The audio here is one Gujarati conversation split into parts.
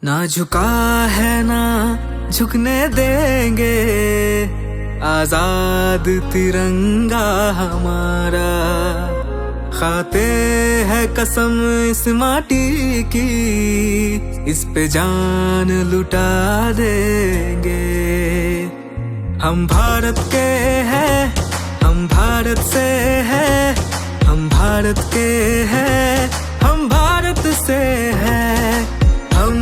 ना झुका है ना झुकने देंगे, आजाद तिरंगा हमारा। खाते है कसम इस माटी की, इस पे जान लुटा देंगे। हम भारत के हैं, हम भारत से हैं, हम भारत के हैं, हम भारत से हैं। हम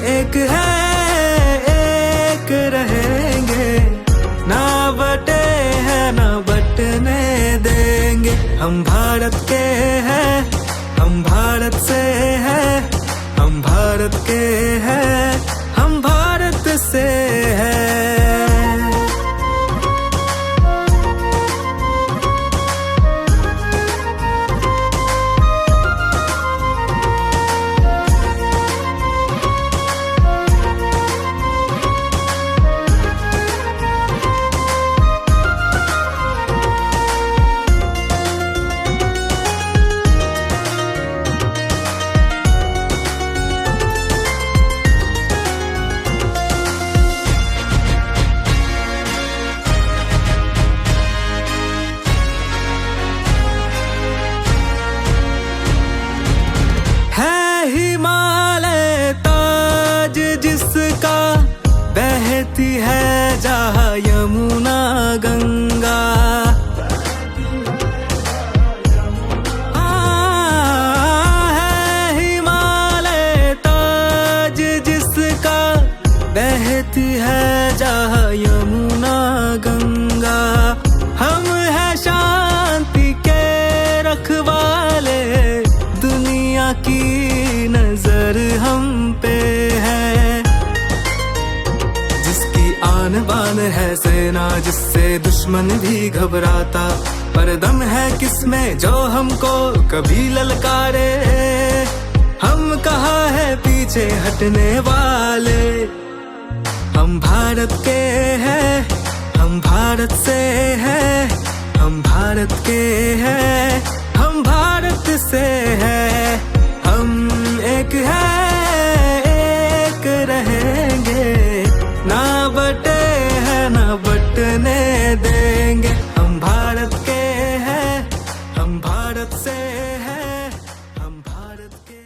एक हैं, एक रहेंगे, ना बटे हैं ना बटने देंगे। हम भारत के हैं, हम भारत से हैं, हम भारत के हैं, हम भारत से हैं। हिमालय ताज जिसका, बहती है जहाँ यमुना गंगा। है हिमालय ताज जिसका, बहती है जहाँ यमुना गंगा। हम है शांति के रखवाले, दुनिया की नजर हम पे है। जिसकी आन बान है सेना, जिससे दुश्मन भी घबराता। पर दम है किसमें जो हमको कभी ललकारे। हम कहाँ है पीछे हटने वाले। हम भारत के हैं, हम भारत से हैं, हम भारत के हैं, हम भारत से हैं। हम एक हैं, एक रहेंगे, ना बटे हैं ना बटने देंगे। हम भारत के हैं, हम भारत से हैं, हम भारत के।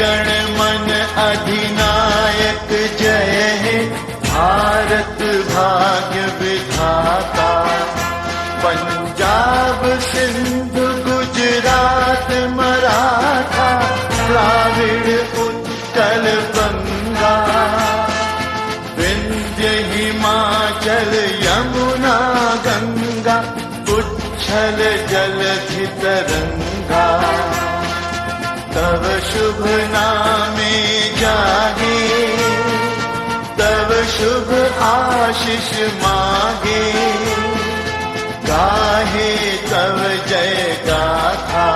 गणमन अधिनायक जय हे भारत भाग्य विधाता। पंजाब सिंध गुजरात मराठा द्राविड़ उत्कल बंगा। विंध्य हिमाचल यमुना गंगा उच्छल जलधि तरंगा। तव शुभ नामे जागे तव शुभ आशीष मागे। गाहे तव जय गाथा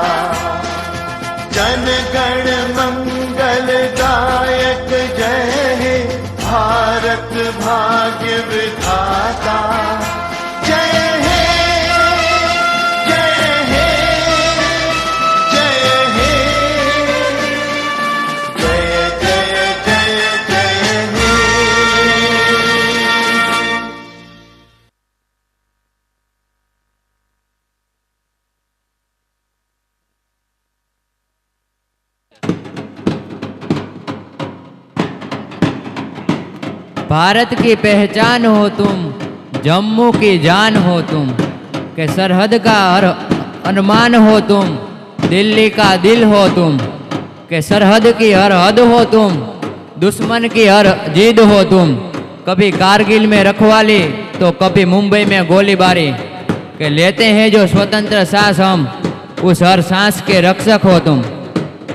जन गण मंगल दायक जय हे भारत भाग्य विधाता। जय हे जय हे जय हे जय जय जय जय हे। भारत की पहचान हो तुम, जम्मू की जान हो तुम, के सरहद का हर अरमान हो तुम, दिल्ली का दिल हो तुम, के सरहद की हर हद हो तुम, दुश्मन की हर जिद हो तुम। कभी कारगिल में रखवाली तो कभी मुंबई में गोलीबारी, के लेते हैं जो स्वतंत्र सांस हम, उस हर सांस के रक्षक हो तुम।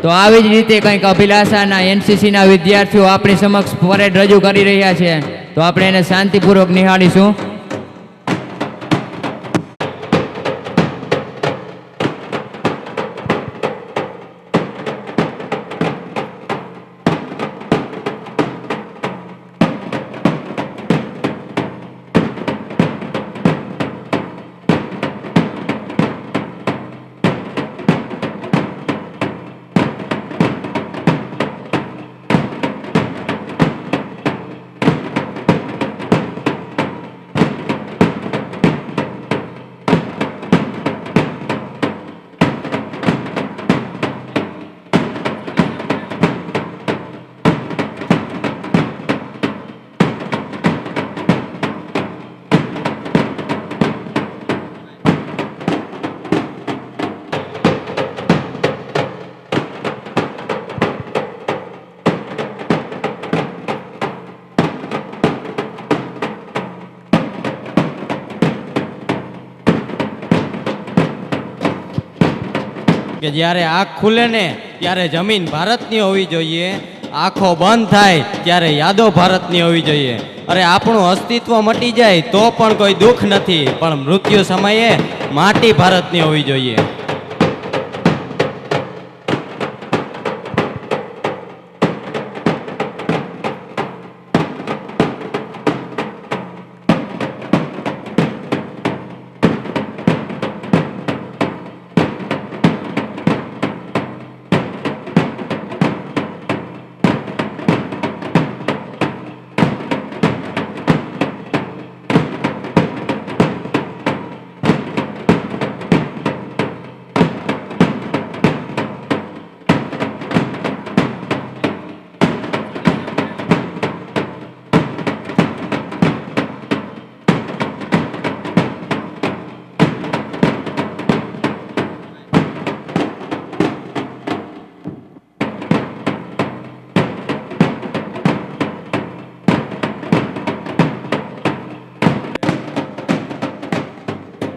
तो આવી જ રીતે કંઈક અભિલાષાના એનસીસીના વિદ્યાર્થીઓ આપણી સમક્ષ પરેડ રજૂ કરી રહ્યા છે, તો આપણે એને શાંતિપૂર્વક નિહાળીશું। કે જ્યારે આંખ ખુલે ને ત્યારે જમીન ભારતની હોવી જોઈએ, આંખો બંધ થાય ત્યારે યાદો ભારતની હોવી જોઈએ। અરે આપણું અસ્તિત્વ મટી જાય તો પણ કોઈ દુઃખ નથી, પણ મૃત્યુ સમયે માટી ભારતની હોવી જોઈએ।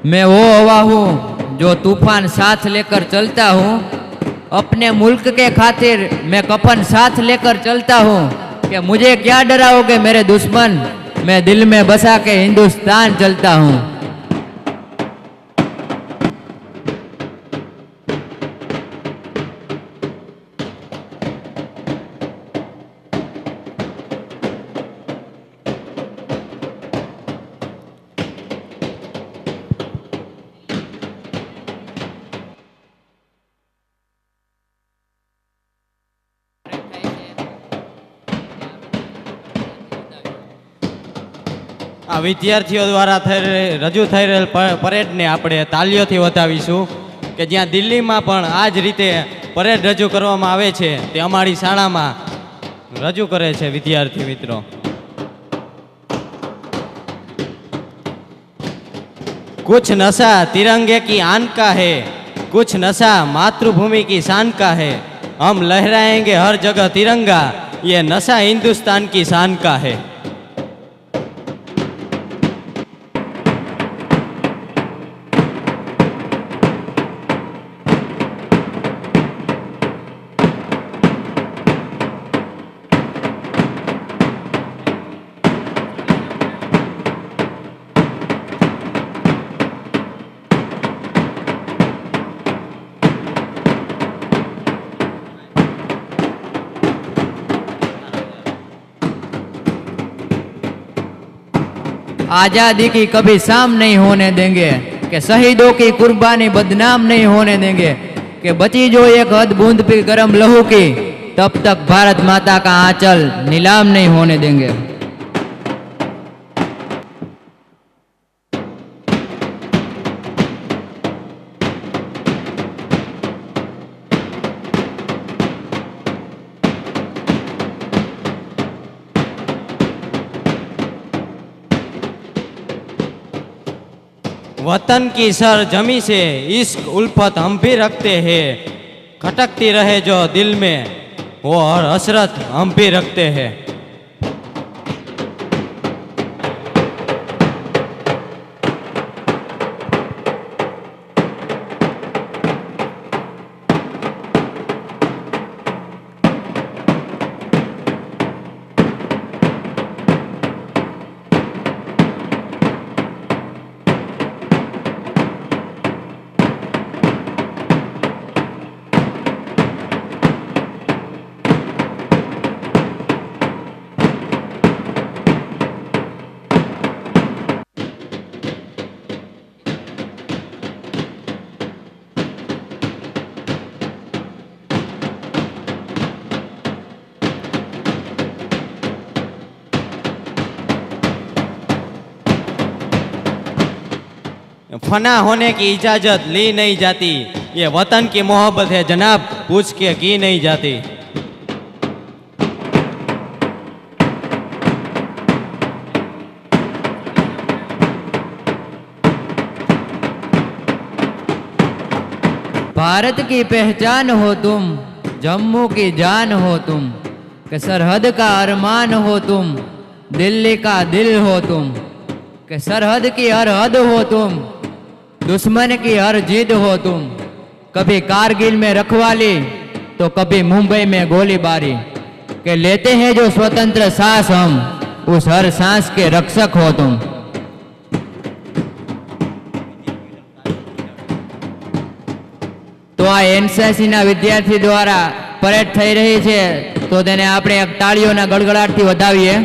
मैं वो हवा हूँ जो तूफान साथ लेकर चलता हूँ, अपने मुल्क के खातिर मैं कफन साथ लेकर चलता हूँ। कि मुझे क्या डराओगे मेरे दुश्मन, मैं दिल में बसा के हिंदुस्तान चलता हूँ। આ વિદ્યાર્થીઓ દ્વારા રજૂ થઈ રહેલ પરેડને આપણે તાલીઓથી વધાવીશું, કે જ્યાં દિલ્હીમાં પણ આ જ રીતે પરેડ રજૂ કરવામાં આવે છે તે અમારી શાળામાં રજૂ કરે છે વિદ્યાર્થી મિત્રો. कुछ नशा तिरंगे की आन का है, कुछ नशा मातृभूमि की शान का है, हम लहराएंगे हर जगह तिरंगा, ये नशा हिंदुस्तान की शान का है. आजादी की कभी शाम नहीं होने देंगे, कि शहीदों की कुर्बानी बदनाम नहीं होने देंगे, कि बची जो एक हद बूंद भी गर्म लहू की, तब तक भारत माता का आंचल नीलाम नहीं होने देंगे. वतन की सरजमी से इश्क उल्फत हम भी रखते हैं, खटकती रहे जो दिल में वो हर हसरत हम भी रखते हैं. फना होने की इजाजत ली नहीं जाती, ये वतन की मोहब्बत है जनाब पूछ के की नहीं जाती. भारत की पहचान हो तुम, जम्मू की जान हो तुम, कि सरहद का अरमान हो तुम, दिल्ली का दिल हो तुम, कि सरहद की हर हद हो तुम, दुश्मन की हर जिद हो तुम, कभी कारगिल में रखवाली तो कभी मुंबई में गोलीबारी, कि लेते हैं जो स्वतंत्र सांस हम, उस हर सांस के रक्षक हो तुम. તો આ એનસીસી ના વિદ્યાર્થી દ્વારા પરેડ થઈ રહી છે, તો તેને આપણે એક તાળીઓના ગડગડાટથી વધાવીએ.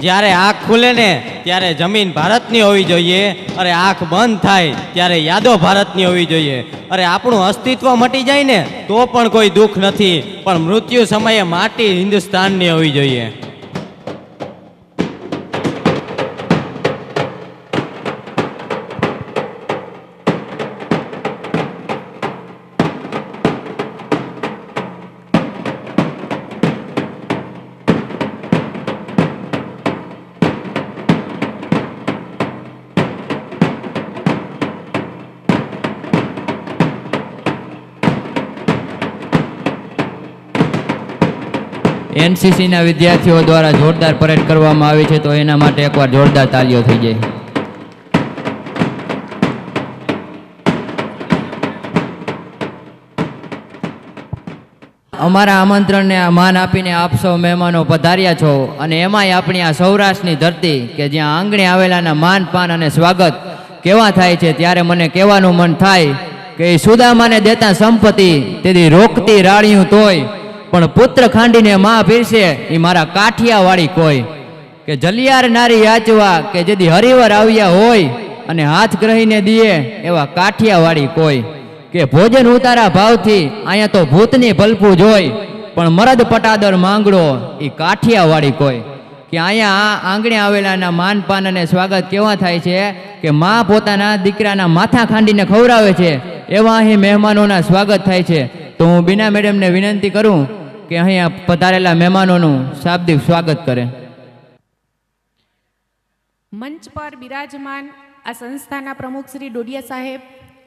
જ્યારે આંખ ખુલે ને ત્યારે જમીન ભારતની હોવી જોઈએ, અરે આંખ બંધ થાય ત્યારે યાદો ભારતની હોવી જોઈએ. અરે આપણું અસ્તિત્વ મટી જાય ને તો પણ કોઈ દુઃખ નથી, પણ મૃત્યુ સમયે માટી હિન્દુસ્તાનની હોવી જોઈએ. એનસીસી ના વિદ્યાર્થીઓ દ્વારા જોરદાર પરેડ કરવામાં આવી છે, તો એના માટે એકવાર જોરદાર તાળીઓ થઈ જાય. અમારા આમંત્રણને માન આપીને આપ સૌ મહેમાનો પધાર્યા છો, અને એમાંય આપણી આ સૌરાષ્ટ્રની ધરતી કે જ્યાં આંગણે આવેલાના માન પાન અને સ્વાગત કેવા થાય છે ત્યારે મને કહેવાનું મન થાય કે એ સુદામાને દેતા સંપત્તિ તેથી રોકતી રાળિયું તોય, પણ પુત્ર ખાંડીને માં પીરસે એ મારા કાઠિયાવાડી કોઈ. કે જલિયાર નારી યાચવા કે જેથી હરિવર આવ્યા હોય, અને હાથ ગ્રહીને દીએ એવા કાઠિયાવાડી કોઈ. કે ભોજન ઉતારા ભાવથી અહીંયા તો ભૂતની ભલપું જોઈ, પણ મરદ પટાદર માંગડો એ કાઠિયાવાડી કોઈ. કે અહીંયા આ આંગણે આવેલાના માનપાન અને સ્વાગત કેવા થાય છે કે માં પોતાના દીકરાના માથા ખાંડીને ખવડાવે છે, એવા અહીં મહેમાનોના સ્વાગત થાય છે. તો હું બીના મેડમને વિનંતી કરું કે અહીંયા પધારેલા મહેમાનોનું શાબ્દિક સ્વાગત કરે. મંચ પર બિરાજમાન આ સંસ્થાના પ્રમુખ શ્રી ડોડિયા સાહેબ,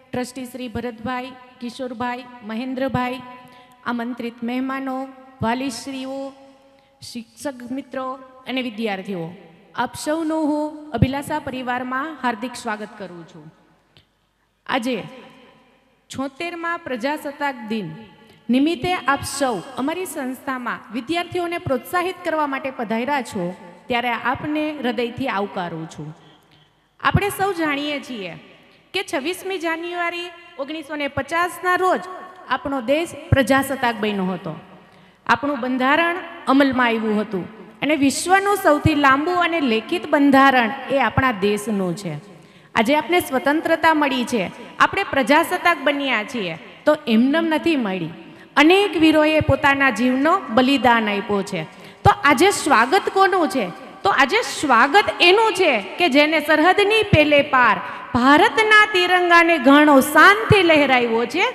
ટ્રસ્ટી શ્રી ભરતભાઈ, કિશોરભાઈ, મહેન્દ્રભાઈ, આમંત્રિત મહેમાનો, વાલીશ્રીઓ, શિક્ષક મિત્રો અને વિદ્યાર્થીઓ, આપ સૌનું હું અભિલાષા પરિવારમાં હાર્દિક સ્વાગત કરું છું. આજે 76મા પ્રજાસત્તાક દિન નિમિત્તે આપ સૌ અમારી સંસ્થામાં વિદ્યાર્થીઓને પ્રોત્સાહિત કરવા માટે પધાર્યા છો, ત્યારે આપને હૃદયથી આવકારું છું. આપણે સૌ જાણીએ છીએ કે 26મી જાન્યુઆરી 1950ના રોજ આપણો દેશ પ્રજાસત્તાક બન્યો હતો. આપણું બંધારણ અમલમાં આવ્યું હતું અને વિશ્વનું સૌથી લાંબુ અને લેખિત બંધારણ એ આપણા દેશનું છે. આજે આપણે સ્વતંત્રતા મળી છે, આપણે પ્રજાસત્તાક બન્યા છીએ, તો એમનેમ નથી મળી. અનેક વીરોએ પોતાના જીવનો બલિદાન આપ્યો છે. તો આજે સ્વાગત કોનું છે? તો આજે સ્વાગત એનું છે કે જેને સરહદની પેલે પાર ભારતના તિરંગાને ઘણો શાનથી લહેરાવ્યો છે.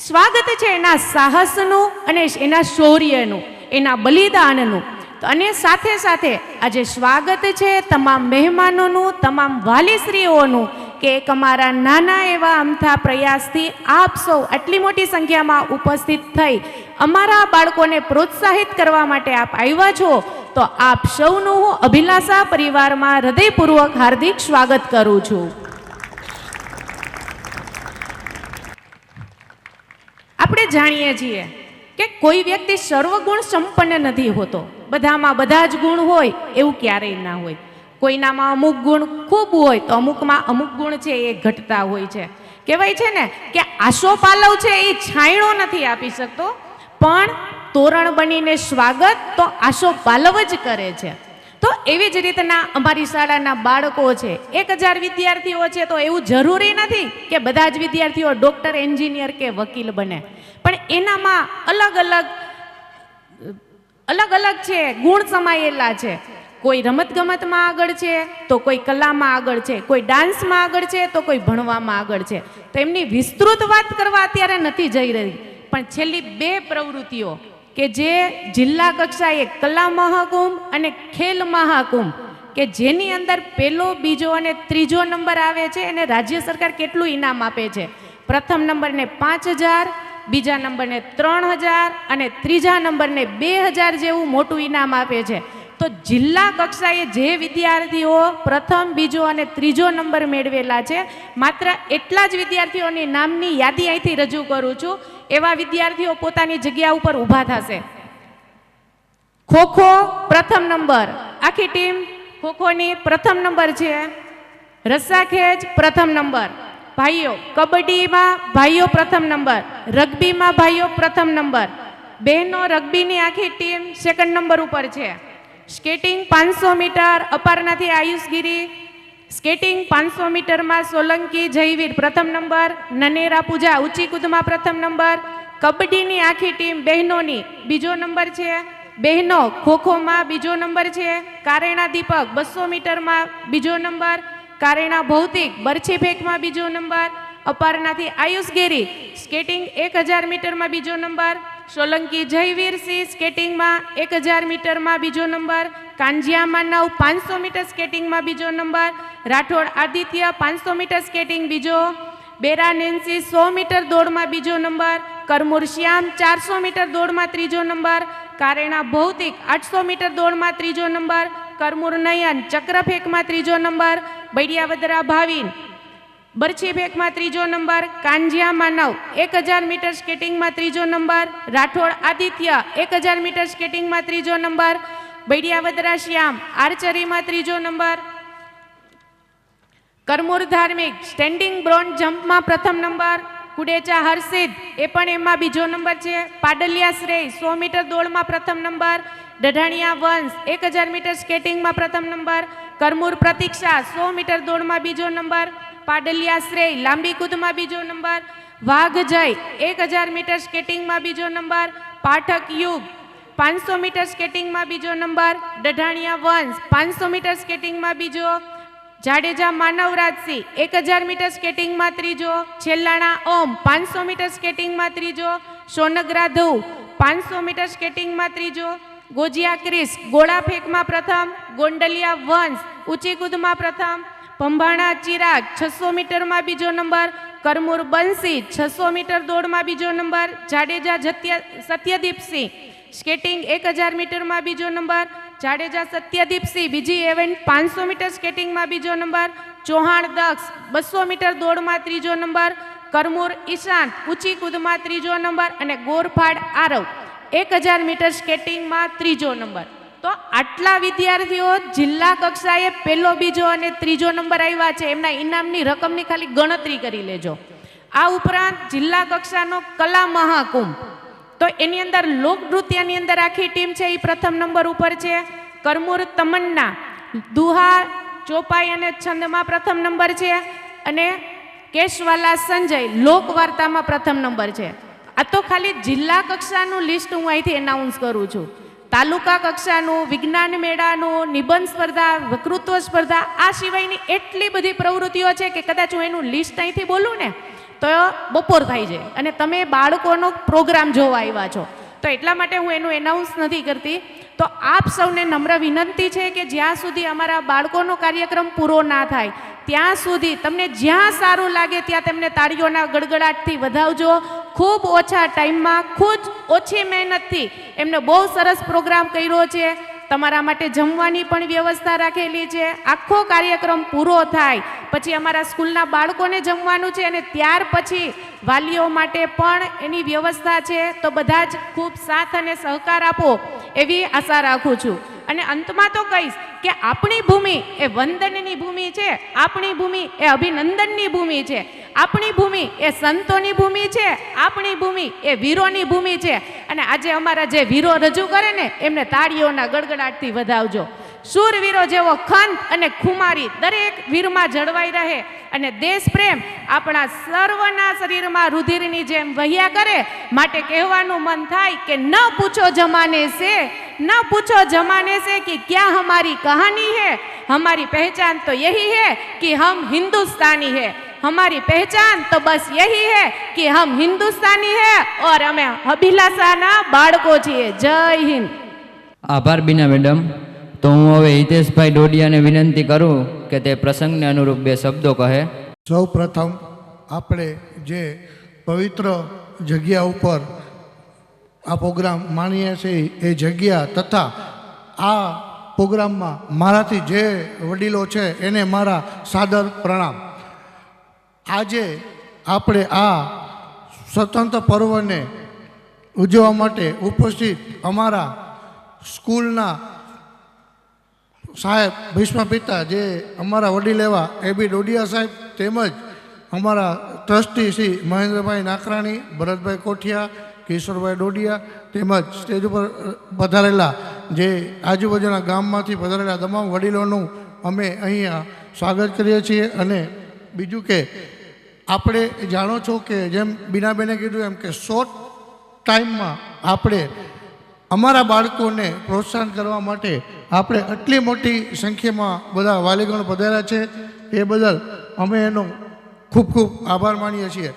સ્વાગત છે એના સાહસનું અને એના શૌર્યનું, એના બલિદાનનું. અને સાથે સાથે આજે સ્વાગત છે તમામ મહેમાનોનું, તમામ વાલીશ્રીઓનું, કે એક અમારા નાના એવા અમથા પ્રયાસથી આપ સૌ આટલી મોટી સંખ્યામાં ઉપસ્થિત થઈ અમારા બાળકોને પ્રોત્સાહિત કરવા માટે આપ આવ્યા છો. તો આપ સૌનું હું અભિલાષા પરિવારમાં હૃદયપૂર્વક હાર્દિક સ્વાગત કરું છું. આપણે જાણીએ છીએ કે કોઈ વ્યક્તિ સર્વગુણ સંપન્ન નથી હોતો. બધામાં બધા જ ગુણ હોય એવું ક્યારેય ના હોય. કોઈનામાં અમુક ગુણ ખૂબ હોય તો અમુકમાં અમુક ગુણ છે એ ઘટતા હોય છે. કહેવાય છે ને કે આશો પાલવ છે એ છાંયડો નથી આપી શકતો, પણ તોરણ બનીને સ્વાગત તો આશો પાલવ જ કરે છે. તો એવી જ રીતના અમારી શાળાના બાળકો છે, 1000 વિદ્યાર્થીઓ છે, તો એવું જરૂરી નથી કે બધા જ વિદ્યાર્થીઓ ડૉક્ટર, એન્જિનિયર કે વકીલ બને, પણ એનામાં અલગ અલગ છે ગુણ સમાયેલા છે. કોઈ રમતગમતમાં આગળ છે તો કોઈ કલામાં આગળ છે, કોઈ ડાન્સમાં આગળ છે તો કોઈ ભણવામાં આગળ છે. તો એમની વિસ્તૃત વાત કરવા અત્યારે નથી જઈ રહી, પણ છેલ્લી 2 પ્રવૃત્તિઓ કે જે જિલ્લા કક્ષાએ કલા મહાકુંભ અને ખેલ મહાકુંભ, કે જેની અંદર પહેલો, બીજો અને ત્રીજો નંબર આવે છે, એને રાજ્ય સરકાર કેટલું ઇનામ આપે છે? પ્રથમ નંબરને 5000, બીજા નંબરને 3000 અને ત્રીજા નંબરને 2000 જેવું મોટું ઇનામ આપે છે. તો જિલ્લા કક્ષાએ જે વિદ્યાર્થીઓ પ્રથમ, બીજો અને ત્રીજો નંબર મેળવેલા છે, માત્ર એટલા જ વિદ્યાર્થીઓની નામની યાદી અહીંથી રજૂ કરું છું. એવા વિદ્યાર્થીઓ પોતાની જગ્યા ઉપર ઊભા થશે. ખોખો પ્રથમ નંબર, આખી ટીમ ખોખોની પ્રથમ નંબર છે. રસ્સાખેંચ પ્રથમ નંબર ભાઈઓ, કબડ્ડીમાં ભાઈઓ પ્રથમ નંબર, રગ્બીમાં ભાઈઓ પ્રથમ નંબર, બહેનો રગ્બીની આખી ટીમ સેકન્ડ નંબર ઉપર છે. સ્કેટિંગ 500 મીટર અપારનાથી આયુષગીરી, સ્કેટિંગ 500 મીટરમાં સોલંકી જયવીર પ્રથમ નંબર, નનેરા પૂજા ઊંચી કૂદમાં પ્રથમ નંબર. કબડ્ડીની આખી ટીમ બહેનોની બીજો નંબર છે. બહેનો ખોખોમાં બીજો નંબર છે. કારેણા દીપક 200 મીટરમાં બીજો નંબર, કારેણા ભૌતિક બરછી ફેંકમાં બીજો નંબર, અપારનાથી આયુષગીરી સ્કેટિંગ 1000 મીટરમાં બીજો નંબર, સોલંકી જયવીરસિંહ સ્કેટિંગમાં 1000 મીટરમાં બીજો નંબર, કાંજિયામાં 500 મીટર સ્કેટિંગમાં બીજો નંબર, રાઠોડ આદિત્ય 500 મીટર સ્કેટિંગ બીજો, બેરા નેન્સી 100 મીટર દોડમાં બીજો નંબર, કરમુર શ્યામ 400 મીટર દોડમાં ત્રીજો નંબર, કારેણા ભૌતિક 800 મીટર દોડમાં ત્રીજો નંબર, કરમુર નયન ચક્રફેંકમાં ત્રીજો નંબર, બૈડિયાવદરા ભાવિન બરછી ફેંકમાં ત્રીજો નંબર, કાંજિયા માનવ 1000 મીટર સ્કેટિંગમાં ત્રીજો નંબર, રાઠોડ આદિત્ય 1000 મીટર સ્કેટિંગમાં ત્રીજો નંબર, બૈડિયાવદરા શ્યામ આર્ચરીમાં ત્રીજો નંબર, કરમૂર ધાર્મિક સ્ટેન્ડિંગ બ્રોન્ઝ જમ્પમાં પ્રથમ નંબર કુડેચા હર્ષિત, એ પણ એમાં બીજો નંબર છે. પાડલિયા શ્રેય 100 મીટર દોડમાં પ્રથમ નંબર. ડઢાણિયા વંશ 1000 મીટર સ્કેટિંગમાં પ્રથમ નંબર. કરમૂર પ્રતીક્ષા 100 મીટર દોડમાં બીજો નંબર. પાડલિયા શ્રેય લાંબી કૂદમાં બીજો નંબર. વાઘ જય 1000 મીટર સ્કેટિંગમાં બીજો નંબર. પાઠક યુગ 500 મીટર સ્કેટિંગમાં બીજો નંબર. ડઢાણિયા વંશ 500 મીટર સ્કેટિંગમાં બીજો. જાડેજા માનવરાજસિંહ 1000 મીટર સ્કેટિંગમાં ત્રીજો. છેલ્લાણા ઓમ 500 મીટર સ્કેટિંગમાં ત્રીજો. સોનગરા ધ્રુવ 500 મીટર સ્કેટિંગમાં ત્રીજો. ગોજિયા ક્રિસ ગોળા ફેંકમાં પ્રથમ. ગોંડલિયા વંશ ઊંચી કૂદમાં પ્રથમ. ભંભાણા ચિરાગ 600 મીટરમાં બીજો નંબર. કરમૂર બંસી 600 મીટર દોડમાં બીજો નંબર. જાડેજા સત્યદીપસિંહ સ્કેટિંગ 1000 મીટરમાં બીજો નંબર. જાડેજા સત્યદીપસિંહ બીજી ઇવેન્ટ 500 મીટર સ્કેટિંગમાં બીજો નંબર. ચૌહાણ દક્ષ 200 મીટર દોડમાં ત્રીજો નંબર. કરમૂર ઈશાંત ઊંચી કૂદમાં ત્રીજો નંબર. અને ગોરફાડ આરવ 1000 મીટર સ્કેટિંગમાં ત્રીજો નંબર. તો આટલા વિદ્યાર્થીઓ જિલ્લા કક્ષાએ પહેલો, બીજો અને ત્રીજો નંબર આવ્યા છે. એમના ઇનામની રકમની ખાલી ગણતરી કરી લેજો. આ ઉપરાંત જિલ્લા કક્ષાનો કલા મહાકુંભ, તો એની અંદર લોકનૃત્યની અંદર આખી ટીમ છે એ પ્રથમ નંબર ઉપર છે. કરમૂર તમન્ના દુહા, ચોપાઈ અને છંદમાં પ્રથમ નંબર છે. અને કેશવાલા સંજય લોકવાર્તામાં પ્રથમ નંબર છે. આ તો ખાલી જિલ્લા કક્ષાનું લિસ્ટ હું અહીંથી એનાઉન્સ કરું છું. તાલુકા કક્ષાનું, વિજ્ઞાન મેળાનું, નિબંધ સ્પર્ધા, વક્તૃત્વ સ્પર્ધા, આ સિવાયની એટલી બધી પ્રવૃત્તિઓ છે કે કદાચ હું એનું લિસ્ટ અહીંથી બોલું ને તો બપોર થાય છે. અને તમે બાળકોનો પ્રોગ્રામ જોવા આવ્યા છો, તો એટલા માટે હું એનું એનાઉન્સ નથી કરતી. તો આપ સૌને નમ્ર વિનંતી છે કે જ્યાં સુધી અમારા બાળકોનો કાર્યક્રમ પૂરો ના થાય ત્યાં સુધી તમને જ્યાં સારું લાગે ત્યાં તેમને તાળીઓના ગડગડાટથી વધાવજો. ખૂબ ઓછા ટાઈમમાં, ખૂબ ઓછી મહેનતથી એમને બહુ સરસ પ્રોગ્રામ કર્યો છે. તમારા માટે જમવાની પણ વ્યવસ્થા રાખેલી છે. આખો કાર્યક્રમ પૂરો થાય પછી અમારા સ્કૂલના બાળકોને જમવાનું છે અને ત્યાર પછી વાલીઓ માટે પણ એની વ્યવસ્થા છે. તો બધા જ ખૂબ સાથ અને સહકાર આપો એવી આશા રાખું છું. અને અંતમાં તો કહીશ કે આપણી ભૂમિ એ વંદનની ભૂમિ છે. આપણી ભૂમિ એ અભિનંદનની ભૂમિ છે. આપણી ભૂમિ એ સંતોની ભૂમિ છે. આપણી ભૂમિ એ વીરોની ભૂમિ છે. અને આજે અમારા જે વીરો રજૂ કરે ને એમને તાળીઓના ગડગડાટથી વધાવજો. શૂરવીરો જેવો ખંત અને ખુમારી દરેક વીરમાં જળવાઈ રહે અને દેશ પ્રેમ આપણા સર્વના શરીરમાં રુધિરની જેમ વહ્યા કરે. માટે કહેવાનું મન થાય કે ન પૂછો જમાને સે, न पूछो जमाने से कि क्या हमारी कहानी है, हमारी पहचान तो यही है कि हम हिंदुस्तानी है. हमारी पहचान तो बस यही है कि हम हिंदुस्तानी है और हमें अभिलाषाना बाळको छीए. जय हिंद. આભાર બીના મેડમ. તો હું હવે હિતેશભાઈ ડોડિયાને વિનંતી કરું કે તે પ્રસંગને અનુરૂપ બે શબ્દો કહે. સૌ પ્રથમ આપણે જે પવિત્ર જગ્યા ઉપર આ પ્રોગ્રામ માણીએ છીએ એ જગ્યા તથા આ પ્રોગ્રામમાં મારાથી જે વડીલો છે એને મારા સાદર પ્રણામ. આજે આપણે આ સ્વતંત્ર પર્વને ઉજવવા માટે ઉપસ્થિત અમારા સ્કૂલના સાહેબ ભીષ્મ પિતા જે અમારા વડીલ એવા એ.બી. ડોડિયા સાહેબ તેમજ અમારા ટ્રસ્ટી શ્રી મહેન્દ્રભાઈ નાકરાણી, ભરતભાઈ કોઠિયા, કિશોરભાઈ ડોડિયા તેમજ સ્ટેજ ઉપર પધારેલા જે આજુબાજુના ગામમાંથી પધારેલા તમામ વડીલોનું અમે અહીંયા સ્વાગત કરીએ છીએ. અને બીજું કે આપણે જાણો છો કે જેમ બીનાબેને કીધું એમ કે શોર્ટ ટાઈમમાં આપણે અમારા બાળકોને પ્રોત્સાહન કરવા માટે આપણે આટલી મોટી સંખ્યામાં બધા વાલીગણ પધાર્યા છે એ બદલ અમે એનો ખૂબ ખૂબ આભાર માનીએ છીએ.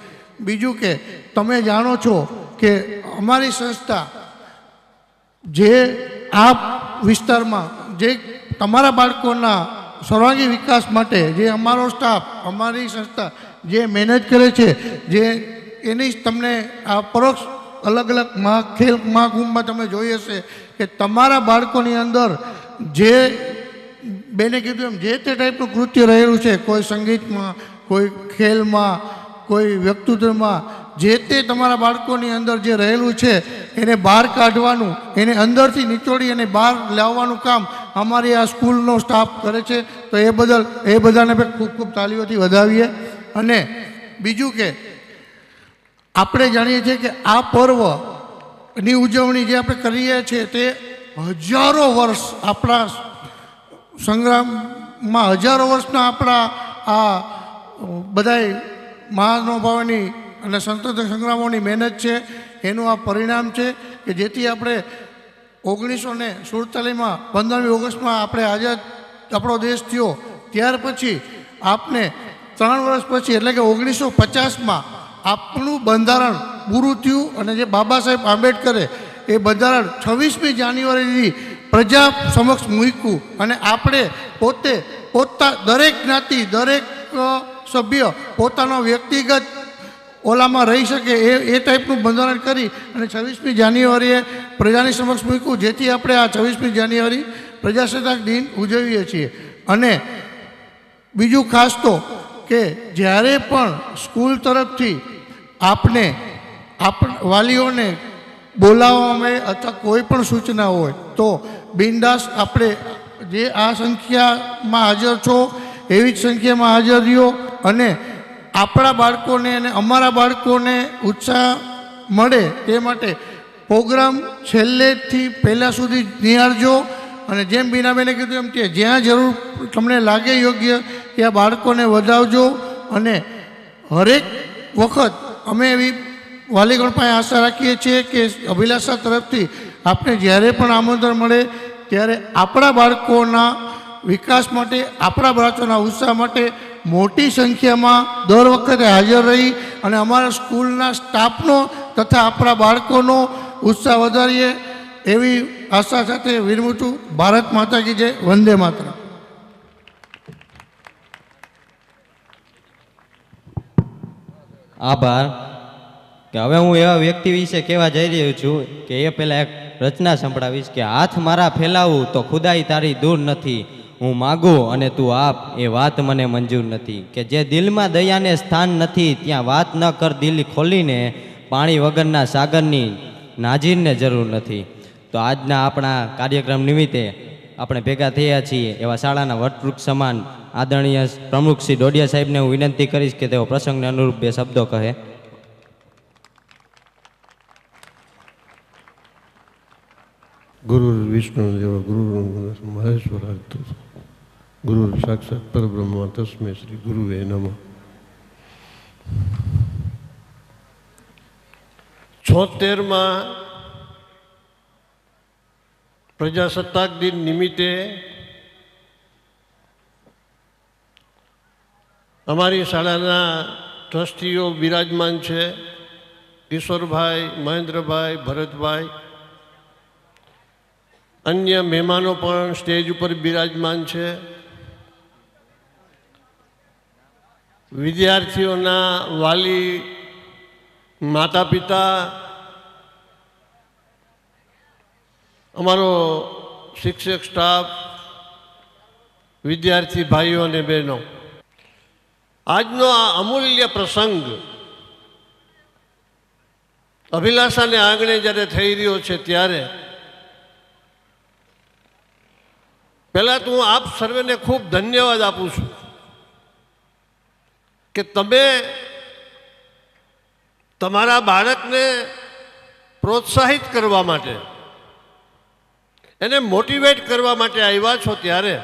બીજું કે તમે જાણો છો કે અમારી સંસ્થા જે આ વિસ્તારમાં જે તમારા બાળકોના સર્વાંગી વિકાસ માટે જે અમારો સ્ટાફ, અમારી સંસ્થા જે મહેનત કરે છે, જે એની તમને આ પરોક્ષ અલગ અલગ ખેલ મહાકુંભમાં તમે જોઈ હશે કે તમારા બાળકોની અંદર જે બેને કીધું એમ જે તે ટાઈપનું કૃત્ય રહેલું છે, કોઈ સંગીતમાં, કોઈ ખેલમાં, કોઈ વ્યક્તિત્વમાં, જે તે તમારા બાળકોની અંદર જે રહેલું છે એને બહાર કાઢવાનું, એને અંદરથી નિચોડી અને બહાર લાવવાનું કામ અમારી આ સ્કૂલનો સ્ટાફ કરે છે, તો એ બદલ એ બધાને પણ ખૂબ ખૂબ તાળીઓથી વધાવીએ. અને બીજું કે આપણે જાણીએ છીએ કે આ પર્વની ઉજવણી જે આપણે કરીએ છીએ તે હજારો વર્ષ આપણા સંગ્રામમાં, હજારો વર્ષના આપણા આ બધાય મહાનુભાવોની અને સ્વતંત્ર સંગ્રામોની મહેનત છે, એનું આ પરિણામ છે કે જેથી આપણે 1947માં 15મી ઓગસ્ટમાં આપણે આઝાદ આપણો દેશ થયો. ત્યાર પછી આપને 3 વર્ષ પછી એટલે કે 1950માં આપણું બંધારણ પૂરું થયું અને જે બાબા સાહેબ આંબેડકરે એ બંધારણ 26મી જાન્યુઆરીથી પ્રજા સમક્ષ મૂક્યું અને આપણે પોતે દરેક જ્ઞાતિ, દરેક સભ્ય પોતાનો વ્યક્તિગત ઓલામાં રહી શકે એ ટાઈપનું બંધારણ કરી અને 26મી જાન્યુઆરીએ પ્રજાની સમક્ષ મૂક્યું, જેથી આપણે આ 26મી જાન્યુઆરી પ્રજાસત્તાક દિન ઉજવીએ છીએ. અને બીજું ખાસ તો કે જ્યારે પણ સ્કૂલ તરફથી આપને વાલીઓને બોલાવવામાં આવે અથવા કોઈ પણ સૂચના હોય તો બિંદાસ આપણે જે આ સંખ્યામાં હાજર છો એવી જ સંખ્યામાં હાજર રહ્યો અને આપણા બાળકોને અને અમારા બાળકોને ઉત્સાહ મળે તે માટે પ્રોગ્રામ છેલ્લેથી પહેલાં સુધી નિહાળજો. અને જેમ બીનાબેને કીધું એમ કે જ્યાં જરૂર તમને લાગે યોગ્ય ત્યાં બાળકોને વધાવજો. અને હરેક વખત અમે એવી વાલીગણ પાસે આશા રાખીએ છીએ કે અભિલાષા તરફથી આપને જ્યારે પણ આમંત્રણ મળે ત્યારે આપણા બાળકોના વિકાસ માટે, આપણા બાળકોના ઉત્સાહ માટે મોટી સંખ્યામાં દર વખતે હાજર રહી અને અમારા સ્કૂલના સ્ટાફનો તથા આપણા બાળકોનો ઉત્સાહ વધારીએ એવી આશા સાથે વિરમું છું. ભારત માતા કી જય. વંદે માતરમ. આભાર. કે હવે હું એવા વ્યક્તિ વિશે કહેવા જઈ રહ્યો છું કે એ પહેલાં એક રચના સંભળાવીશ કે હાથ મારા ફેલાવું તો ખુદાઈ તારી દૂર નથી, હું માગું અને તું આપ એ વાત મને મંજૂર નથી. કે જે દિલમાં દયાને સ્થાન નથી ત્યાં વાત ન કર દિલ ખોલીને, પાણી વગરના સાગરની નાજીરને જરૂર નથી. તો આજના આપણા કાર્યક્રમ નિમિત્તે આપણે ભેગા થયા છીએ એવા શાળાના વટવૃક્ષ સમાન આદરણીય પ્રમુખ શ્રી ડોડિયા સાહેબને હું વિનંતી કરીશ કે તેઓ પ્રસંગને અનુરૂપ 2 શબ્દો કહે. ગુરુ વિષ્ણુ દેવ ગુરુ મહેશ્વર ગુરુ સાક્ષાત પરબ્રહ્મ તસ્મે શ્રી ગુરુવે નમઃ. 76માં પ્રજાસત્તાક દિન નિમિત્તે અમારી શાળાના ટ્રસ્ટીઓ બિરાજમાન છે. કિશોરભાઈ, મહેન્દ્રભાઈ, ભરતભાઈ, અન્ય મહેમાનો પણ સ્ટેજ ઉપર બિરાજમાન છે. વિદ્યાર્થીઓના વાલી, માતા પિતા, અમારો શિક્ષક સ્ટાફ, વિદ્યાર્થી ભાઈઓ અને બહેનો, આજનો આ અમૂલ્ય પ્રસંગ અભિલાષાને આંગણે જ્યારે થઈ રહ્યો છે ત્યારે પહેલાં તો હું આપ સર્વેને ખૂબ ધન્યવાદ આપું છું કે તમે તમારા બાળકને પ્રોત્સાહિત કરવા માટે, એને મોટિવેટ કરવા માટે આવ્યા છો. ત્યારે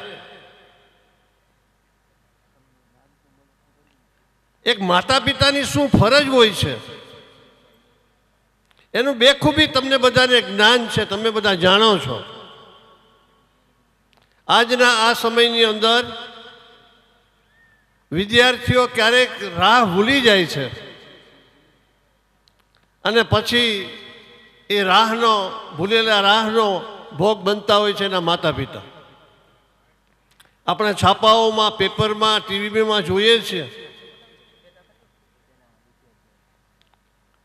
એક માતા પિતાની શું ફરજ હોય છે એનું બેખૂબી તમને બધાને જ્ઞાન છે, તમે બધા જાણો છો. આજના આ સમયની અંદર વિદ્યાર્થીઓ ક્યારેક રાહ ભૂલી જાય છે અને પછી એ ભૂલેલા રાહનો ભોગ બનતા હોય છે એના માતા પિતા. આપણે છાપાઓમાં, પેપરમાં, ટીવીમાં જોઈએ છીએ.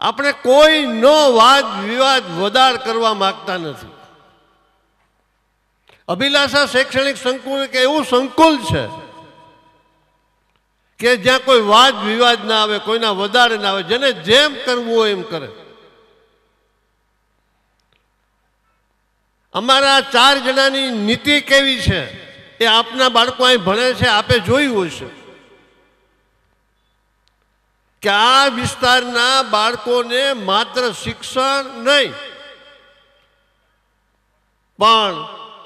આપણે કોઈનો વાદ વિવાદ વદાળ કરવા માગતા નથી. અભિલાષા શૈક્ષણિક સંકુલ કે એવું સંકુલ છે કે જ્યાં કોઈ વાદ વિવાદ ના આવે, કોઈના વદાળ ના આવે, જેને જેમ કરવું હોય એમ કરે. અમારા 4 જણાની નીતિ કેવી છે એ આપના બાળકો અહીં ભણે છે, આપે જોયું હશે કે આ વિસ્તારના બાળકોને માત્ર શિક્ષણ નહીં પણ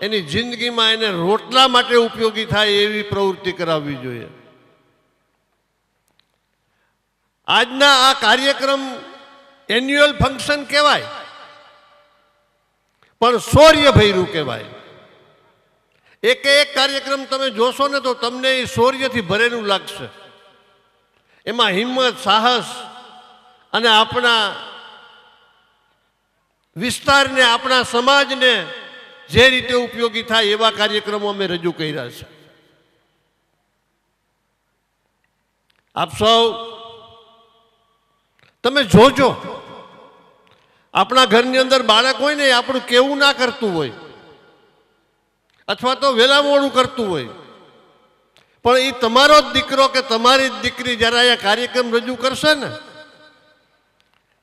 એની જિંદગીમાં એને રોટલા માટે ઉપયોગી થાય એવી પ્રવૃત્તિ કરાવવી જોઈએ. આજના આ કાર્યક્રમ એન્યુઅલ ફંક્શન કહેવાય પણ શૌર્યભર્યું કહેવાય. એક કાર્યક્રમ તમે જોશો ને તો તમને એ શૌર્યથી ભરેલું લાગશે. એમાં હિંમત, સાહસ અને આપણા વિસ્તારને, આપણા સમાજને જે રીતે ઉપયોગી થાય એવા કાર્યક્રમો અમે રજૂ કર્યા છે. આપ સૌ તમે જોજો, આપણા ઘરની અંદર બાળક હોય ને, આપણું કેવું ના કરતું હોય અથવા તો વહેલા મોડું કરતું હોય, પણ એ તમારો જ દીકરો કે તમારી જ દીકરી જ્યારે અહીંયા કાર્યક્રમ રજૂ કરશે ને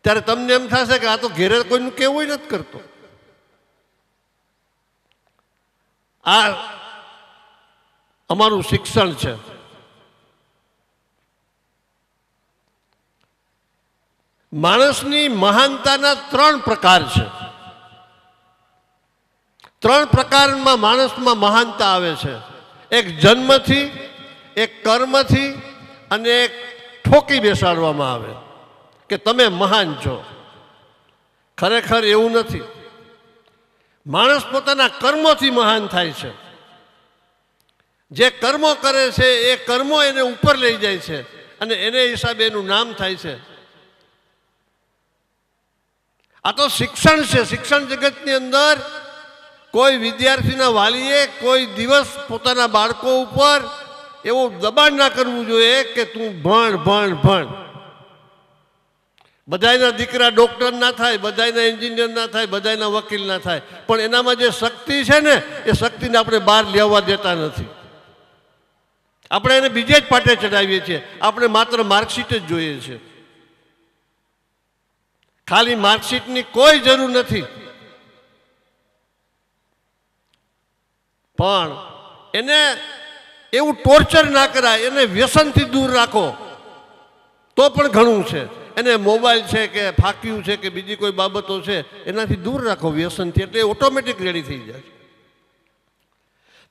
ત્યારે તમને એમ થશે કે આ તો ઘેરે કોઈનું કેવું નથી કરતો. આ અમારું શિક્ષણ છે. માણસની મહાનતાના 3 પ્રકાર છે. 3 પ્રકારમાં માણસમાં મહાનતા આવે છે. એક જન્મથી, એક કર્મથી અને એક ઠોકી બેસાડવામાં આવે કે તમે મહાન છો. ખરેખર એવું નથી. માણસ પોતાના કર્મોથી મહાન થાય છે. જે કર્મો કરે છે એ કર્મો એને ઉપર લઈ જાય છે અને એને હિસાબે એનું નામ થાય છે. આ તો શિક્ષણ છે. શિક્ષણ જગતની અંદર કોઈ વિદ્યાર્થીના વાલીએ કોઈ દિવસ પોતાના બાળકો ઉપર એવું દબાણ ના કરવું જોઈએ કે તું ભણ ભણ ભણ. બધાના દીકરા ડોક્ટર ના થાય, બધાના એન્જિનિયર ના થાય, બધાના વકીલ ના થાય, પણ એનામાં જે શક્તિ છે ને એ શક્તિને આપણે બહાર લેવા દેતા નથી. આપણે એને બીજે જ પાટે ચડાવીએ છીએ. આપણે માત્ર માર્કશીટ જ જોઈએ છે. ખાલી માર્કશીટની કોઈ જરૂર નથી, પણ એને એવું ટોર્ચર ના કરાય, એને વ્યસનથી દૂર રાખો તો પણ ઘણું છે. એને મોબાઈલ છે કે ફાક્યું છે કે બીજી કોઈ બાબતો છે એનાથી દૂર રાખો વ્યસનથી, એટલે ઓટોમેટિક રેડી થઈ જાય.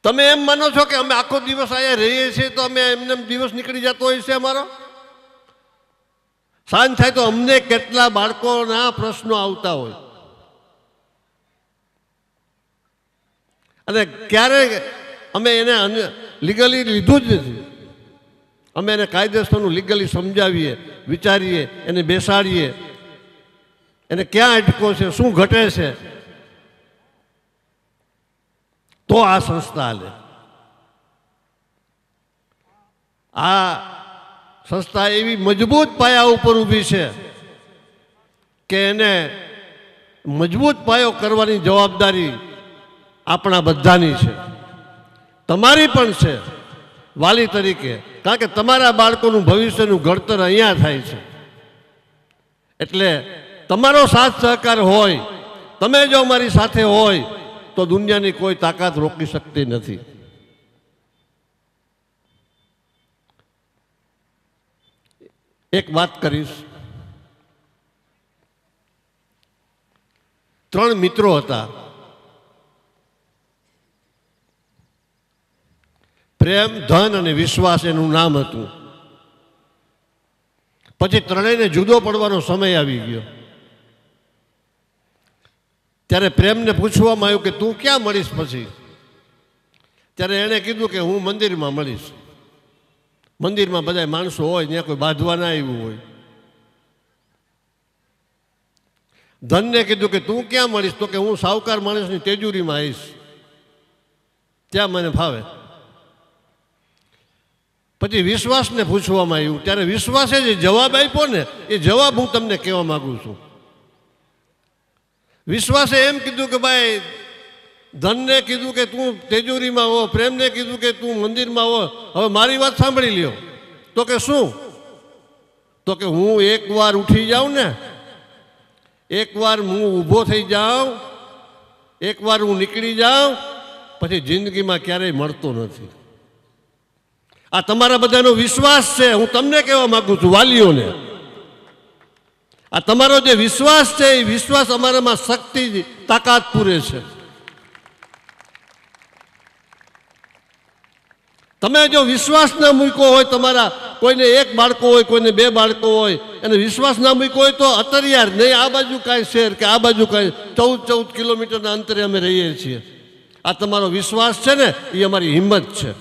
તમે એમ માનો છો કે અમે આખો દિવસ અહીંયા રહીએ છીએ તો અમે એમને દિવસ નીકળી જતો હોય છે અમારો? સાંજ થાય તો અમને કેટલા બાળકોના પ્રશ્નો આવતા હોય અને ક્યારે અમે એને લીગલી લીધું જ નથી. અમે એને કાયદેસરનું લીગલી સમજાવીએ, વિચારીએ, એને બેસાડીએ, એને ક્યાં અટકો છે, શું ઘટે છે, તો આ સંસ્થા હાલે. આ સંસ્થા એવી મજબૂત પાયા ઉપર ઊભી છે કે એને મજબૂત પાયો કરવાની જવાબદારી આપણા બધાની છે, તમારી પણ છે વાલી તરીકે. કારણ કે તમારા બાળકોનું ભવિષ્યનું ઘડતર અહીંયા થાય છે. એટલે તમારો સાથ સહકાર હોય, તમે જો અમારી સાથે હોય તો દુનિયાની કોઈ તાકાત રોકી શકતી નથી. એક વાત કરીશ. 3 મિત્રો હતા. પ્રેમ, ધન અને વિશ્વાસ એનું નામ હતું. પછી ત્રણેયને જુદો પડવાનો સમય આવી ગયો. ત્યારે પ્રેમને પૂછવામાં આવ્યું કે તું ક્યાં મળીશ પછી? ત્યારે એણે કીધું કે હું મંદિરમાં મળીશ. મંદિરમાં બધા માણસો હોય, ત્યાં કોઈ બાંધવા ના આવ્યું હોય. ધનને કીધું કે તું ક્યાં મળીશ? તો કે હું સાવકાર માણસની તેજુરીમાં આવીશ, ત્યાં મને ફાવે. પછી વિશ્વાસને પૂછવામાં આવ્યું. ત્યારે વિશ્વાસે જે જવાબ આપ્યો ને એ જવાબ હું તમને કહેવા માગું છું. વિશ્વાસે એમ કીધું કે ભાઈ, ધનને કીધું કે તું તેજુરીમાં હો, પ્રેમને કીધું કે તું મંદિરમાં હો. હવે મારી વાત સાંભળી લ્યો. તો કે શું? તો કે હું એકવાર ઉઠી જાઉં ને, એકવાર હું ઊભો થઈ જાઉં એકવાર હું નીકળી જાઉં પછી જિંદગીમાં ક્યારેય મળતો નથી. આ તમારા બધાનો વિશ્વાસ છે. હું તમને કહેવા માંગુ છું, વાલીઓને, આ તમારો જે વિશ્વાસ છે એ વિશ્વાસ અમારામાં શક્તિ તાકાત પૂરે છે. તમે જો વિશ્વાસ ના મૂક્યો હોય, તમારા કોઈને એક બાળકો હોય, કોઈને બે બાળકો હોય, અને વિશ્વાસ ના મૂક્યો હોય તો અત્યાર નહીં આ બાજુ કાંઈ શહેર કે આ બાજુ કાંઈ 14 કિલોમીટરના અંતરે અમે રહીએ છીએ. આ તમારો વિશ્વાસ છે ને, એ અમારી હિંમત છે.